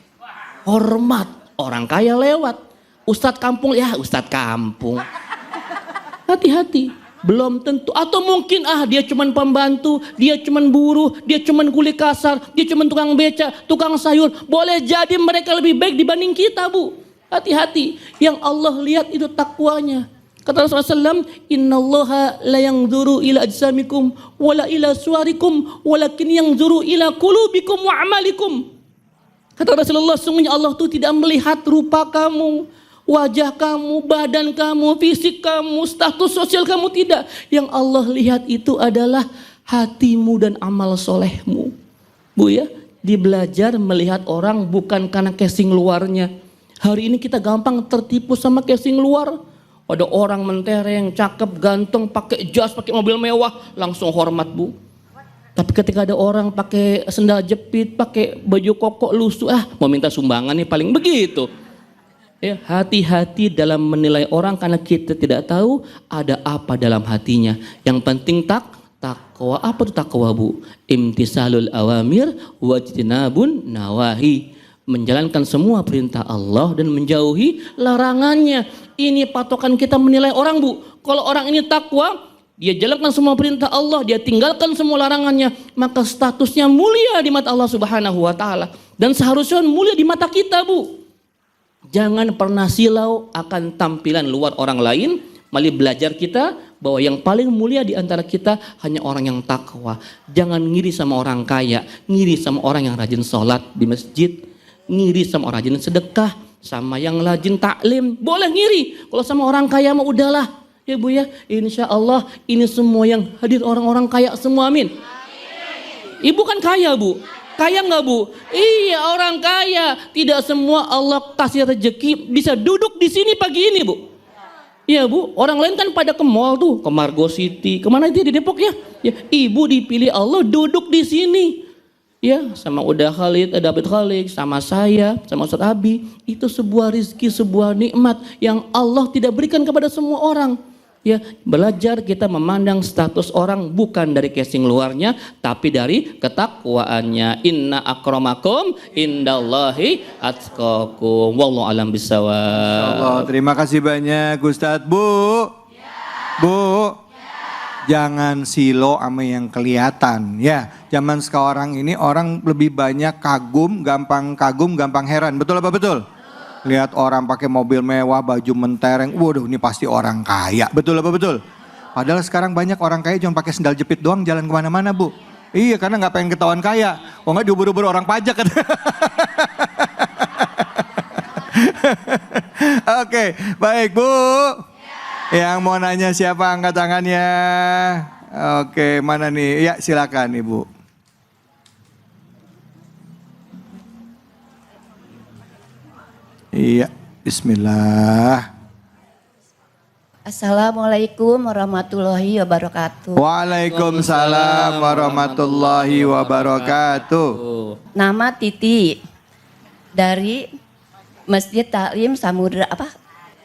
hormat. Orang kaya lewat. Ustadz kampung, ya ustadz kampung. Hati-hati, belum tentu. Atau mungkin dia cuman pembantu, dia cuman buruh, dia cuman kuli kasar, dia cuman tukang beca, tukang sayur. Boleh jadi mereka lebih baik dibanding kita Bu. Hati-hati, yang Allah lihat itu takwanya. Kata Rasulullah SAW, innallaha la yanzuru ila ajsamikum wala ila suwarikum walakin yanzuru ila qulubikum wa amalikum. Kata Rasulullah, sungguhnya Allah itu tidak melihat rupa kamu, Wajah kamu, badan kamu, fisik kamu, status sosial kamu tidak. Yang Allah lihat itu adalah hatimu dan amal solehmu. Bu ya, dibelajar melihat orang bukan karena casing luarnya. Hari ini kita gampang tertipu sama casing luar. Ada orang mentereng, cakep, ganteng, pakai jas, pakai mobil mewah, langsung hormat bu. Tapi ketika ada orang pakai sendal jepit, pakai baju koko lusuh, mau minta sumbangan nih paling begitu. Ya, hati-hati dalam menilai orang karena kita tidak tahu ada apa dalam hatinya. Yang penting takwa. Apa itu takwa bu? Imtisalul awamir wajtinabun nawahi. Menjalankan semua perintah Allah dan menjauhi larangannya. Ini patokan kita menilai orang bu. Kalau orang ini takwa, dia jalankan semua perintah Allah, dia tinggalkan semua larangannya, maka statusnya mulia di mata Allah Subhanahu wa taala dan seharusnya mulia di mata kita bu. Jangan pernah silau akan tampilan luar orang lain, malah belajar kita bahwa yang paling mulia di antara kita hanya orang yang takwa. Jangan ngiri sama orang kaya, ngiri sama orang yang rajin sholat di masjid, ngiri sama orang rajin sedekah, sama yang rajin taklim. Boleh ngiri, kalau sama orang kaya mah udahlah. Ya bu ya, insya Allah ini semua yang hadir orang-orang kaya semua, amin. Ibu kan kaya bu. Kaya nggak bu? Iya orang kaya. Tidak semua Allah kasih rezeki bisa duduk di sini pagi ini bu. Iya bu. Orang lain kan pada ke mall tuh, ke Margo City, kemana dia di Depok ya? Ya ibu dipilih Allah duduk di sini. Ya sama Uda Khalid, David Khalid, sama saya, sama Ustadz Abi. Itu sebuah rizki, sebuah nikmat yang Allah tidak berikan kepada semua orang. Ya, belajar kita memandang status orang bukan dari casing luarnya, tapi dari ketakwaannya. Inna akramakum indallahi atqakum. Wallahu alam bisawab. Allah, terima kasih banyak Ustadz. Bu, Bu, jangan silo sama yang kelihatan. Ya, zaman sekarang ini orang lebih banyak kagum, gampang heran. Betul apa betul? Lihat orang pakai mobil mewah, baju mentereng, waduh ini pasti orang kaya. Betul apa betul? Padahal sekarang banyak orang kaya cuma pakai sendal jepit doang jalan kemana-mana bu. Iya karena nggak pengen ketahuan kaya. Oh nggak diubur-ubur orang pajak kan. Oke, baik bu. Yang mau nanya siapa angkat tangannya? Oke, mana nih? Ya silakan ibu. Iya, bismillah. Assalamualaikum warahmatullahi wabarakatuh. Waalaikumsalam warahmatullahi wabarakatuh. Nama Titi dari Masjid Taklim Samudra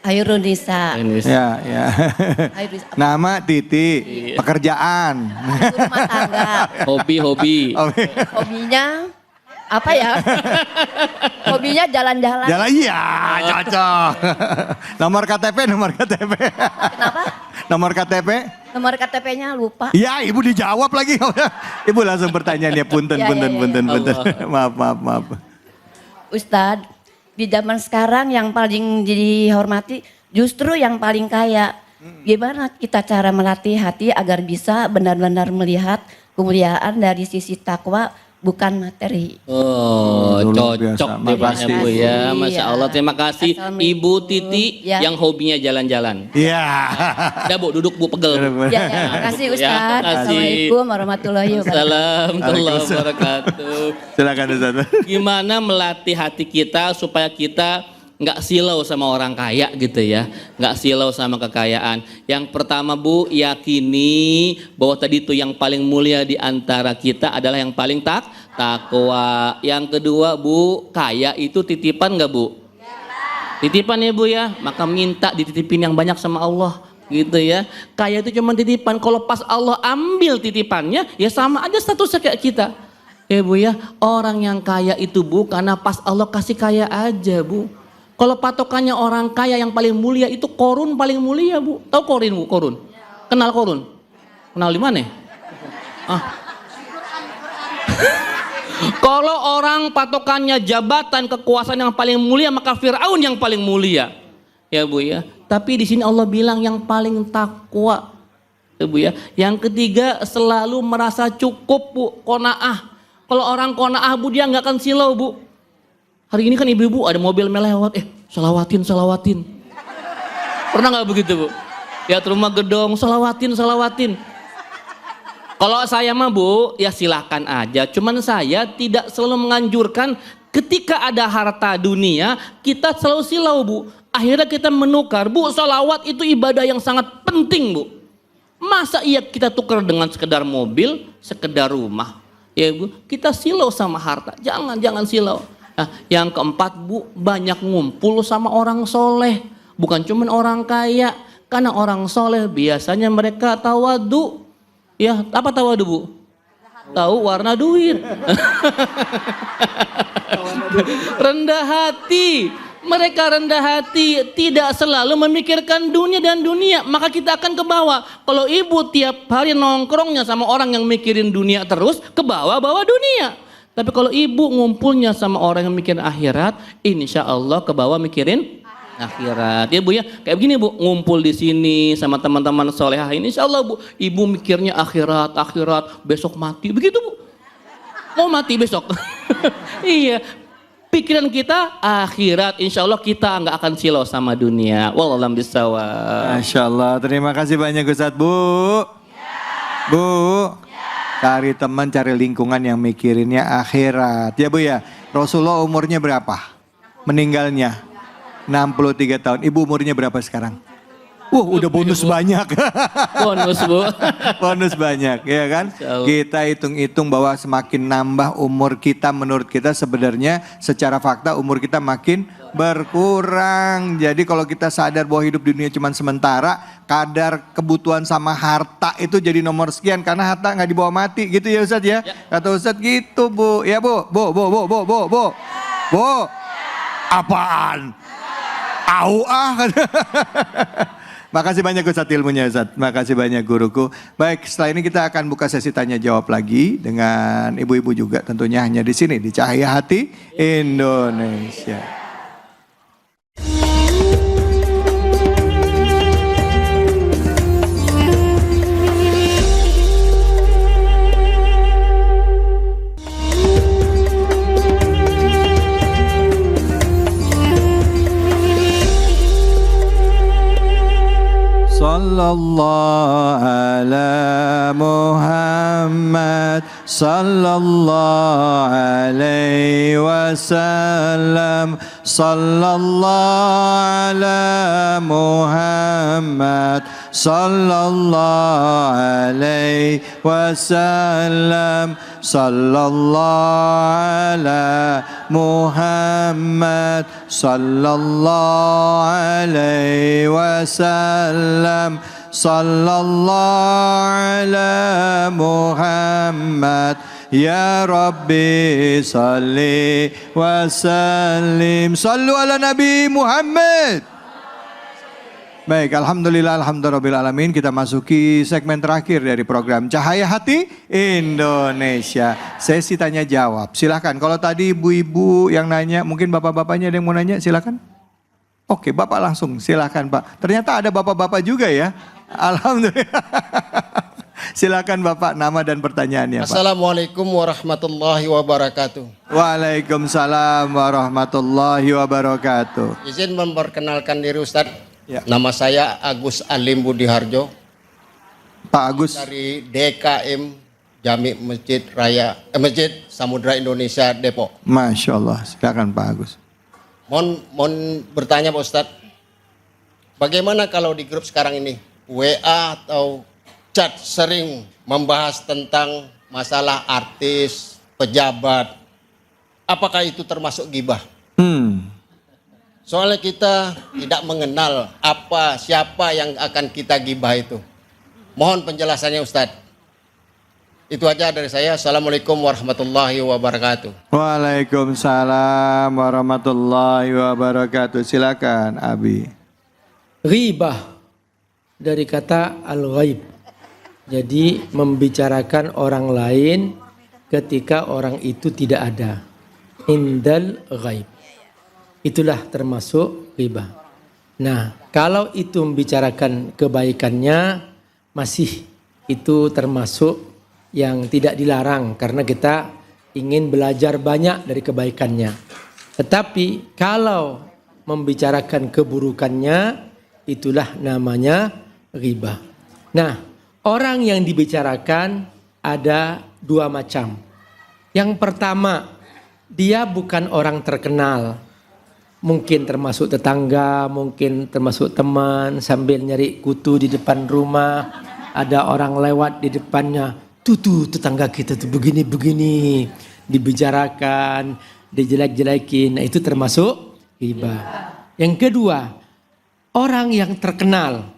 Hairunisa. Ya. Nama Titi, pekerjaan. Rumah tangga. Hobi. Hobinya apa ya? Hobinya jalan-jalan. Jalan iya, cocok. Nomor KTP. Kenapa? Nomor KTP? Nomor KTP-nya lupa. Ya, ibu dijawab lagi. Ibu langsung pertanyaannya, punten. Maaf. Ustadz, di zaman sekarang yang paling dihormati justru yang paling kaya. Gimana kita cara melatih hati agar bisa benar-benar melihat kemuliaan dari sisi takwa bukan materi. Oh, cocok Terima kasih. bu ya, masya Allah. Terima kasih Ibu Titi Ya. yang hobinya jalan-jalan. Iya. Udah bu, duduk bu, pegel. Ya, terima kasih Ustadz. Ya, terima kasih. Assalamualaikum warahmatullahi wabarakatuh. Assalamualaikum wabarakatuh. Silakan Ustaz. Gimana melatih hati kita supaya kita nggak silau sama orang kaya gitu ya, nggak silau sama kekayaan. Yang pertama bu, yakini bahwa tadi itu yang paling mulia di antara kita adalah yang paling takwa. Yang kedua bu, kaya itu titipan nggak bu? Titipan ya bu ya, maka minta dititipin yang banyak sama Allah gitu ya. Kaya itu cuma titipan, kalau pas Allah ambil titipannya ya sama aja statusnya kayak kita. Ya bu ya, orang yang kaya itu bu karena pas Allah kasih kaya aja bu. Kalau patokannya orang kaya yang paling mulia itu Korun paling mulia bu. Tahu Korun bu? Korun? Kenal Korun? Kenal di mana? Kalau orang patokannya jabatan kekuasaan yang paling mulia maka Fir'aun yang paling mulia. Ya bu ya. Tapi di sini Allah bilang yang paling takwa. Ya bu ya. Yang ketiga selalu merasa cukup bu. Qanaah. Kalau orang qanaah bu dia nggak akan silau bu. Hari ini kan ibu-ibu ada mobil melewat, salawatin. Pernah nggak begitu Bu? Lihat rumah gedong, salawatin. Kalau saya mah Bu, ya silakan aja. Cuman saya tidak selalu menganjurkan ketika ada harta dunia, kita selalu silau Bu. Akhirnya kita menukar, Bu, salawat itu ibadah yang sangat penting Bu. Masa iya kita tukar dengan sekedar mobil, sekedar rumah? Ya Bu, kita silau sama harta, jangan silau. Nah, yang keempat Bu, banyak ngumpul sama orang soleh. Bukan cuma orang kaya, karena orang soleh biasanya mereka tawadu. Ya, apa tawadu Bu? Tahu warna duit. Rendah hati. Mereka rendah hati, tidak selalu memikirkan dunia dan dunia. Maka kita akan ke bawah. Kalau ibu tiap hari nongkrongnya sama orang yang mikirin dunia terus, ke bawah-bawah dunia. Tapi kalau ibu ngumpulnya sama orang yang mikirin akhirat, insya Allah ke bawah mikirin akhirat. Ya Bu ya, kayak begini Bu, ngumpul di sini sama teman-teman solehah ini, insya Allah Bu, ibu mikirnya akhirat, besok mati, begitu Bu. Mau mati besok. Iya. Pikiran kita akhirat, insya Allah kita nggak akan silau sama dunia. Wallahualam bishawab. Masya Allah, terima kasih banyak Ustadz. Bu, cari teman, cari lingkungan yang mikirinnya akhirat. Ya Bu ya, Rasulullah umurnya berapa? Meninggalnya 63 tahun. Ibu umurnya berapa sekarang? Udah bonus banyak. Bonus Bu. Bonus banyak, ya kan? Kita hitung-hitung bahwa semakin nambah umur kita, menurut kita sebenarnya secara fakta umur kita makin berkurang. Jadi kalau kita sadar bahwa hidup dunia cuma sementara, kadar kebutuhan sama harta itu jadi nomor sekian, karena harta nggak dibawa mati, gitu ya Ustadz ya? Kata Ustadz gitu Bu. Ya Bu. Apaan? Au ah. Makasih banyak Ustadz ilmunya Ustadz. Makasih banyak guruku. Baik, setelah ini kita akan buka sesi tanya jawab lagi dengan ibu-ibu juga tentunya, hanya di sini di Cahaya Hati Indonesia. Sallallahu ala Muhammad sallallahu alaihi wasallam. Sallallahu ala Muhammad sallallahu alaihi wasallam. Sallallahu ala Muhammad sallallahu alaihi wasallam. Sallallahu ala Muhammad. Ya Rabbi salli wa sallim. Sallu ala Nabi Muhammad. Baik, alhamdulillahirrahmanirrahim. Kita masuki segmen terakhir dari program Cahaya Hati Indonesia. Sesi tanya jawab. Silakan. Kalau tadi ibu-ibu yang nanya, mungkin bapak-bapaknya ada yang mau nanya, silakan. Oke, bapak langsung. Silakan Pak. Ternyata ada bapak-bapak juga ya. Alhamdulillah. Silakan Bapak, nama dan pertanyaannya Pak. Assalamualaikum warahmatullahi wabarakatuh. Waalaikumsalam warahmatullahi wabarakatuh. Izin memperkenalkan diri Ustadz. Ya. Nama saya Agus Alim Budiharjo. Pak Agus. Dari DKM Jami Masjid Samudra Indonesia Depok. Masya Allah, silakan Pak Agus. Mohon bertanya Pak Ustadz. Bagaimana kalau di grup sekarang ini WA atau chat sering membahas tentang masalah artis, pejabat. Apakah itu termasuk ghibah? Soalnya kita tidak mengenal siapa yang akan kita ghibah itu. Mohon penjelasannya Ustadz. Itu aja dari saya. Assalamualaikum warahmatullahi wabarakatuh. Waalaikumsalam warahmatullahi wabarakatuh. Silakan Abi. Ghibah dari kata al-ghaib. Jadi membicarakan orang lain ketika orang itu tidak ada. Indal ghaib. Itulah termasuk ghibah. Nah, kalau itu membicarakan kebaikannya, masih itu termasuk yang tidak dilarang karena kita ingin belajar banyak dari kebaikannya. Tetapi kalau membicarakan keburukannya, itulah namanya ghibah. Nah, orang yang dibicarakan ada dua macam. Yang pertama, dia bukan orang terkenal. Mungkin termasuk tetangga, mungkin termasuk teman, sambil nyari kutu di depan rumah. Ada orang lewat di depannya, tuh tetangga kita tuh begini-begini. Dibicarakan, dijelek-jelekin. Nah, itu termasuk ghibah. Yang kedua, orang yang terkenal.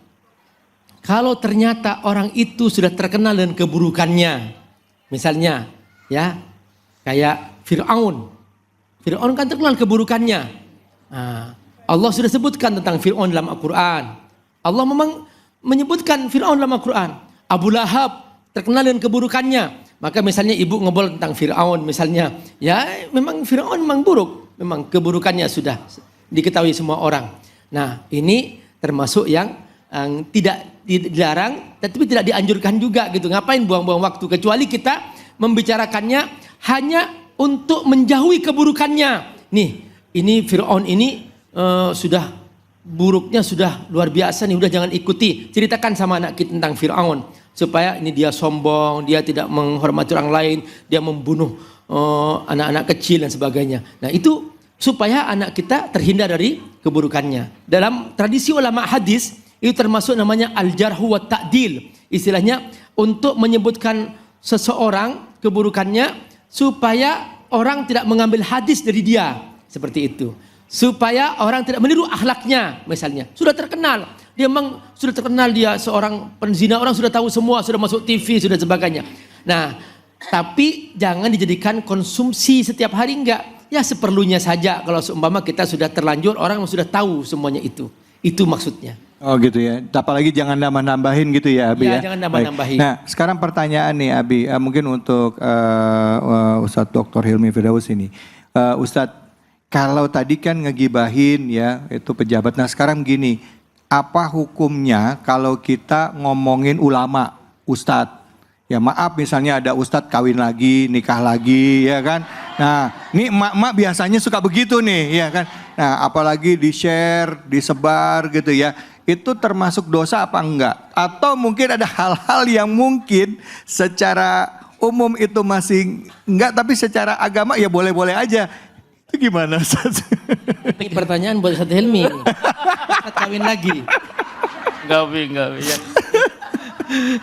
Kalau ternyata orang itu sudah terkenal dengan keburukannya. Misalnya, ya, kayak Fir'aun. Fir'aun kan terkenal keburukannya. Nah, Allah sudah sebutkan tentang Fir'aun dalam Al-Quran. Allah memang menyebutkan Fir'aun dalam Al-Quran. Abu Lahab terkenal dengan keburukannya. Maka misalnya ibu ngobrol tentang Fir'aun misalnya. Ya memang Fir'aun memang buruk. Memang keburukannya sudah diketahui semua orang. Nah, ini termasuk yang tidak dilarang, tapi tidak dianjurkan juga gitu. Ngapain buang-buang waktu? Kecuali kita membicarakannya hanya untuk menjauhi keburukannya. Nih, ini Fir'aun ini sudah buruknya sudah luar biasa nih. Udah jangan ikuti. Ceritakan sama anak kita tentang Fir'aun supaya ini dia sombong, dia tidak menghormati orang lain, dia membunuh anak-anak kecil dan sebagainya. Nah, itu supaya anak kita terhindar dari keburukannya. Dalam tradisi ulama hadis itu termasuk namanya al-jarhu wa ta'dil. Istilahnya untuk menyebutkan seseorang keburukannya supaya orang tidak mengambil hadis dari dia. Seperti itu. Supaya orang tidak meniru akhlaknya misalnya. Sudah terkenal. Dia memang sudah terkenal dia seorang penzina. Orang sudah tahu semua. Sudah masuk TV, sudah sebagainya. Nah, tapi jangan dijadikan konsumsi setiap hari enggak. Ya seperlunya saja. Kalau seumpama kita sudah terlanjur, orang sudah tahu semuanya itu. Itu maksudnya. Oh gitu ya. Apalagi jangan nambah-nambahin gitu ya Abi ya. Jangan nambah-nambahin. Nah sekarang pertanyaan nih Abi, mungkin untuk Ustadz Dr. Hilmi Firdaus ini. Ustadz, kalau tadi kan ngegibahin ya itu pejabat. Nah sekarang gini, apa hukumnya kalau kita ngomongin ulama, Ustadz? Ya maaf misalnya ada Ustadz kawin lagi, nikah lagi ya kan. Nah ini emak-emak biasanya suka begitu nih ya kan. Nah apalagi di-share, disebar gitu ya. Itu termasuk dosa apa enggak? Atau mungkin ada hal-hal yang mungkin secara umum itu masih enggak, tapi secara agama ya boleh-boleh aja. Itu gimana Ustaz? Ini pertanyaan buat Ustadz Hilmi. Ustadz kawin lagi. Enggak. Ya.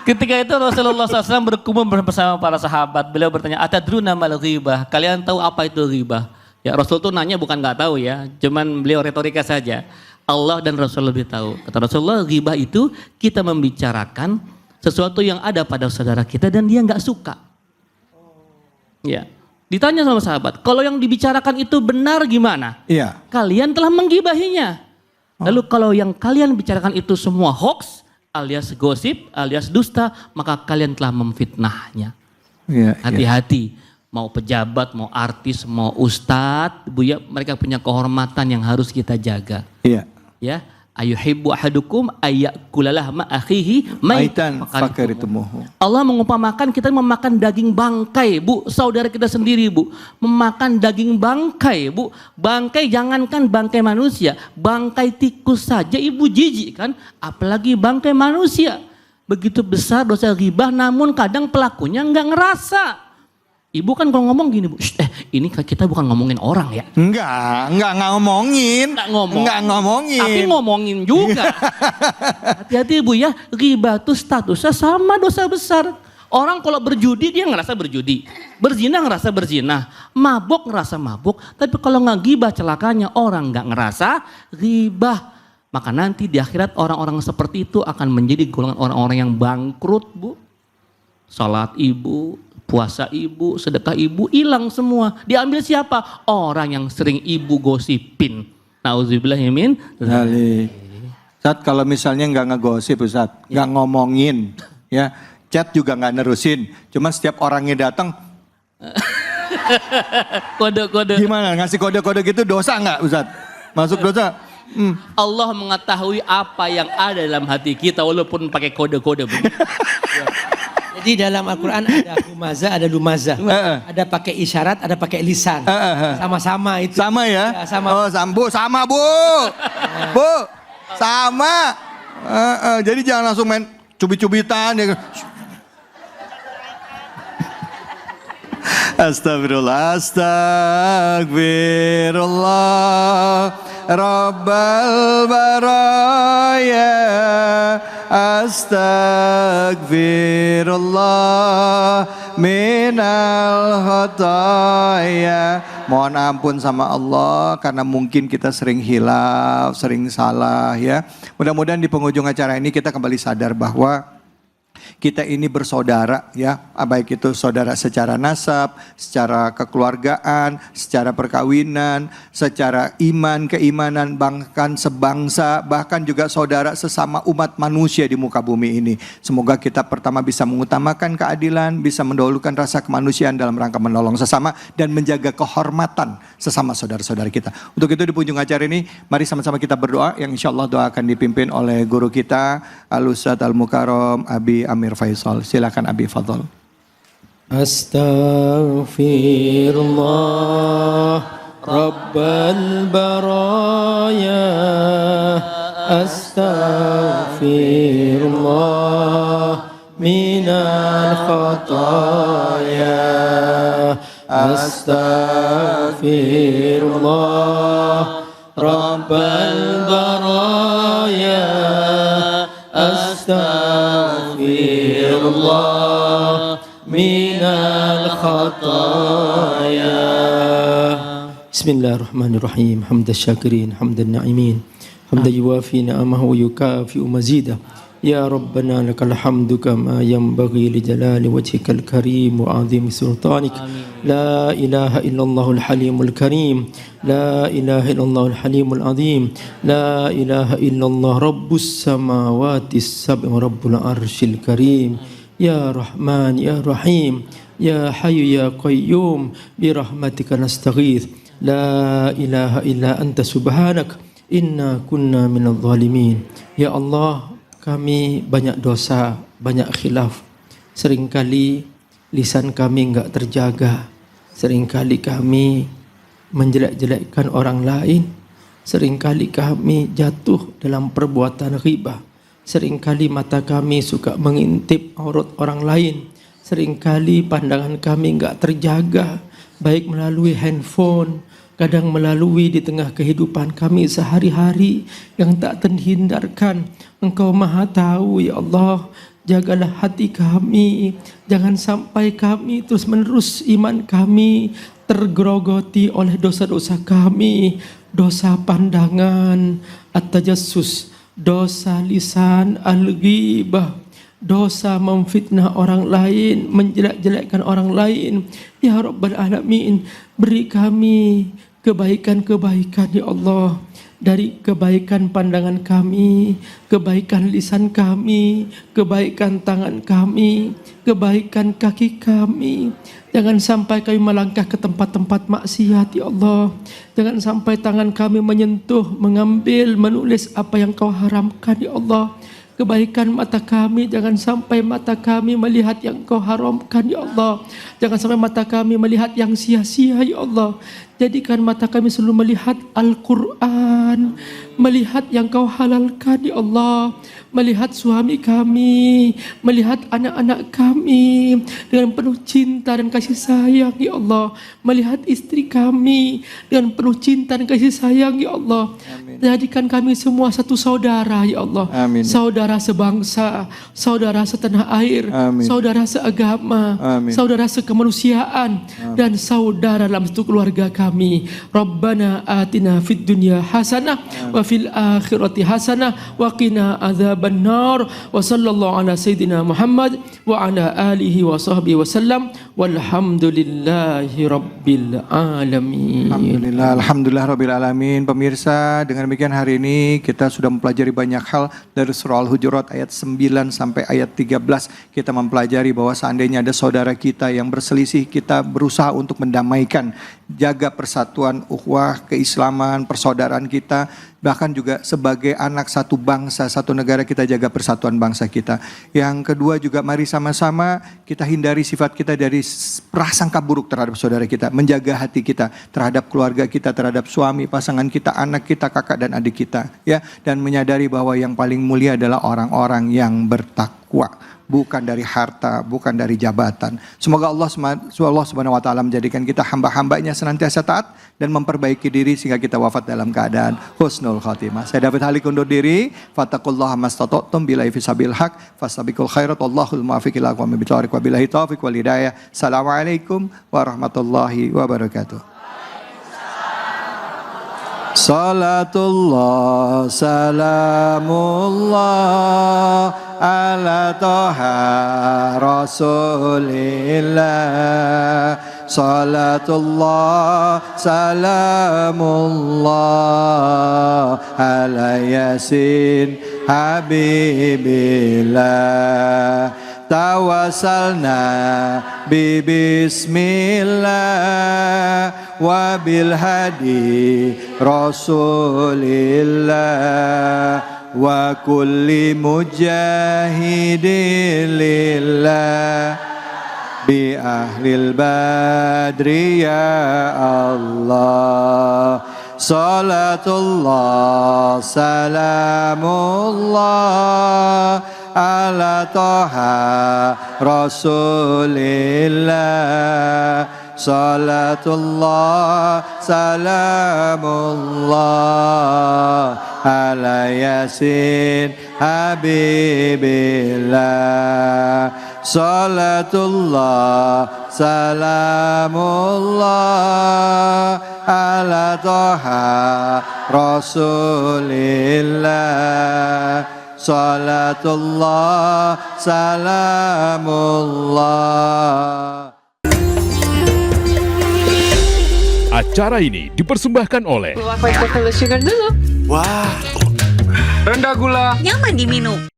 Ketika itu Rasulullah SAW berkumpul bersama para sahabat. Beliau bertanya, atadruna mal ghibah? Kalian tahu apa itu ghibah? Ya Rasul tuh nanya bukan nggak tahu ya, cuman beliau retorika saja. Allah dan Rasul lebih tahu. Kata Rasulullah, ghibah itu kita membicarakan sesuatu yang ada pada saudara kita dan dia nggak suka. Ya, ditanya sama sahabat, kalau yang dibicarakan itu benar gimana? Iya. Kalian telah menggibahinya. Lalu kalau yang kalian bicarakan itu semua hoax, alias gosip, alias dusta, maka kalian telah memfitnahnya. Iya. Hati-hati. Mau pejabat, mau artis, mau ustadz, Buya, mereka punya kehormatan yang harus kita jaga. Iya. Ya, ayuhibbu ahadukum ayyakulalah ma akhihi Maitan fakaritumuhu. Allah mengumpamakan kita memakan daging bangkai, Bu, saudara kita sendiri, Bu. Memakan daging bangkai, Bu. Bangkai jangankan bangkai manusia, bangkai tikus saja Ibu jijik kan, apalagi bangkai manusia. Begitu besar dosa ghibah namun kadang pelakunya enggak ngerasa. Ibu kan kalau ngomong gini, Bu, ini kita bukan ngomongin orang ya. Enggak ngomongin. Enggak ngomongin. Tapi ngomongin juga. Hati-hati Bu ya, ghibah itu statusnya sama dosa besar. Orang kalau berjudi dia ngerasa berjudi. Berzina ngerasa berzina. Mabuk ngerasa mabuk. Tapi kalau nggak ghibah celakanya orang nggak ngerasa ghibah. Maka nanti di akhirat orang-orang seperti itu akan menjadi golongan orang-orang yang bangkrut Bu. Salat ibu, puasa ibu, sedekah ibu hilang semua. Diambil siapa? Orang yang sering ibu gosipin. Nauzubillah min dzalik. Ustadz kalau misalnya nggak ngegosip Ustadz, nggak ngomongin, ya chat juga nggak nerusin. Cuma setiap orangnya datang, kode-kode. Gimana ngasih kode-kode gitu dosa nggak Ustadz? Masuk dosa? Allah mengetahui apa yang ada dalam hati kita walaupun pakai kode-kode. Jadi dalam Al-Quran ada humaza, ada lumaza. Ada pakai isyarat, ada pakai lisan. Sama-sama itu. Sama ya? Ya, sama. Oh, sama Bu. Bu, sama. Jadi jangan langsung main cubit-cubitan. Ya. Astagfirullah, astagfirullah, Rabbal baraya, astagfirullah, minal khataya. Mohon ampun sama Allah karena mungkin kita sering hilaf, sering salah ya. Mudah-mudahan di penghujung acara ini kita kembali sadar bahwa kita ini bersaudara ya, baik itu saudara secara nasab, secara kekeluargaan, secara perkawinan, secara iman, keimanan, bahkan sebangsa, bahkan juga saudara sesama umat manusia di muka bumi ini. Semoga kita pertama bisa mengutamakan keadilan, bisa mendahulukan rasa kemanusiaan dalam rangka menolong sesama dan menjaga kehormatan sesama saudara-saudara kita. Untuk itu di penghujung acara ini, mari sama-sama kita berdoa yang insya Allah doa akan dipimpin oleh guru kita, Al-Ustadz Al-Mukarram Abi Amir Faisal. Silakan Abi Fadl. Astaghfirullah Rabbal baraya, astaghfirullah minal khataya, astaghfirullah Rabbal baraya, astaghfirullah minal khataya. Bismillahirrahmanirrahim. Hamdan syakirin, hamdan na'imin, hamdan yuwafi ni'amahu wa yukafi'u mazidah. Ya Rabbana lakal hamdu kama yanbaghi li jalali wajhikal karim wa 'azimi sultanik. La ilaha illallahul halimul karim, la ilaha illallahul halimul azim, la ilaha illallah rabbus samawati sab'i wa rabbul arsyil karim. Ya Rahman ya Rahim, ya Hayyu ya Qayyum, bi rahmatika nastaghith. La ilaha illa anta subhanak inna kunna minadh dhalimin. Ya Allah, kami banyak dosa, banyak khilaf. Seringkali lisan kami enggak terjaga. Seringkali kami menjelek-jelekkan orang lain. Seringkali kami jatuh dalam perbuatan ghibah. Seringkali mata kami suka mengintip aurat orang lain. Seringkali pandangan kami enggak terjaga, baik melalui handphone, kadang melalui di tengah kehidupan kami sehari-hari yang tak terhindarkan. Engkau Maha Tahu ya Allah. Jagalah hati kami, jangan sampai kami terus menerus iman kami tergerogoti oleh dosa-dosa kami, dosa pandangan, at-tajassus, dosa lisan, al-ghibah, dosa memfitnah orang lain, menjelek-jelekkan orang lain. Ya Rabbal Alamin, beri kami kebaikan-kebaikan ya Allah. Dari kebaikan pandangan kami, kebaikan lisan kami, kebaikan tangan kami, kebaikan kaki kami. Jangan sampai kami melangkah ke tempat-tempat maksiat ya Allah. Jangan sampai tangan kami menyentuh, mengambil, menulis apa yang Kau haramkan ya Allah. Kebaikan mata kami, jangan sampai mata kami melihat yang Kau haramkan ya Allah. Jangan sampai mata kami melihat yang sia-sia ya Allah. Jadikan mata kami selalu melihat Al-Quran, melihat yang Kau halalkan ya Allah. Melihat suami kami, melihat anak-anak kami dengan penuh cinta dan kasih sayang ya Allah. Melihat istri kami dengan penuh cinta dan kasih sayang ya Allah. Jadikan kami semua satu saudara ya Allah. Amin. Saudara sebangsa, saudara setanah air, Amin. saudara seagama, Amin. saudara sekemanusiaan, dan saudara dalam satu keluarga kami. Rabbana atina fid dunya hasanah wa fil akhirati hasanah wa qina adzaban nar. Wa sallallahu ala sayyidina Muhammad wa ala alihi wa sahbihi wasallam walhamdulillahi rabbil alamin. Alhamdulillah rabbil alamin. Pemirsa, dengan demikian hari ini kita sudah mempelajari banyak hal dari surah Al-Hujurat ayat 9 sampai ayat 13. Kita mempelajari bahwa seandainya ada saudara kita yang berselisih, kita berusaha untuk mendamaikan, jaga persatuan ukhuwah, keislaman, persaudaraan kita. bahkan juga sebagai anak satu bangsa, satu negara, kita jaga persatuan bangsa kita. Yang kedua juga mari sama-sama kita hindari sifat kita dari prasangka buruk terhadap saudara kita, menjaga hati kita terhadap keluarga kita, terhadap suami, pasangan kita, anak kita, kakak dan adik kita, ya, dan menyadari bahwa yang paling mulia adalah orang-orang yang bertakwa, bukan dari harta, bukan dari jabatan. Semoga Allah Subhanahu wa taala menjadikan kita hamba-hambanya senantiasa taat dan memperbaiki diri sehingga kita wafat dalam keadaan husnul khatimah. Saya David Halik undur diri. Fattaqullaha mastata'tum billahi fisabil haq fastabiqul khairat wallahul muwaffiq ila aqwamit thoriq wa billahi taufiq wal hidayah. Assalamualaikum warahmatullahi wabarakatuh. Salatullah salamullah ala toha rasulillah. Salatullah salamullah ala yasin habibillah. Tawassalna bi bismillah wa bil hadi rasulillah wa kulli mujahidin lillah bi ahlil badri ya Allah. Salatullah salamullah ala toha rasulillah. Salatullah salamullah ala yasin habibillah. Salatullah salamullah ala toha rasulillah. Salatullah salamullah. Acara ini dipersembahkan oleh Sugar dulu. Rendah gula, nyaman diminum.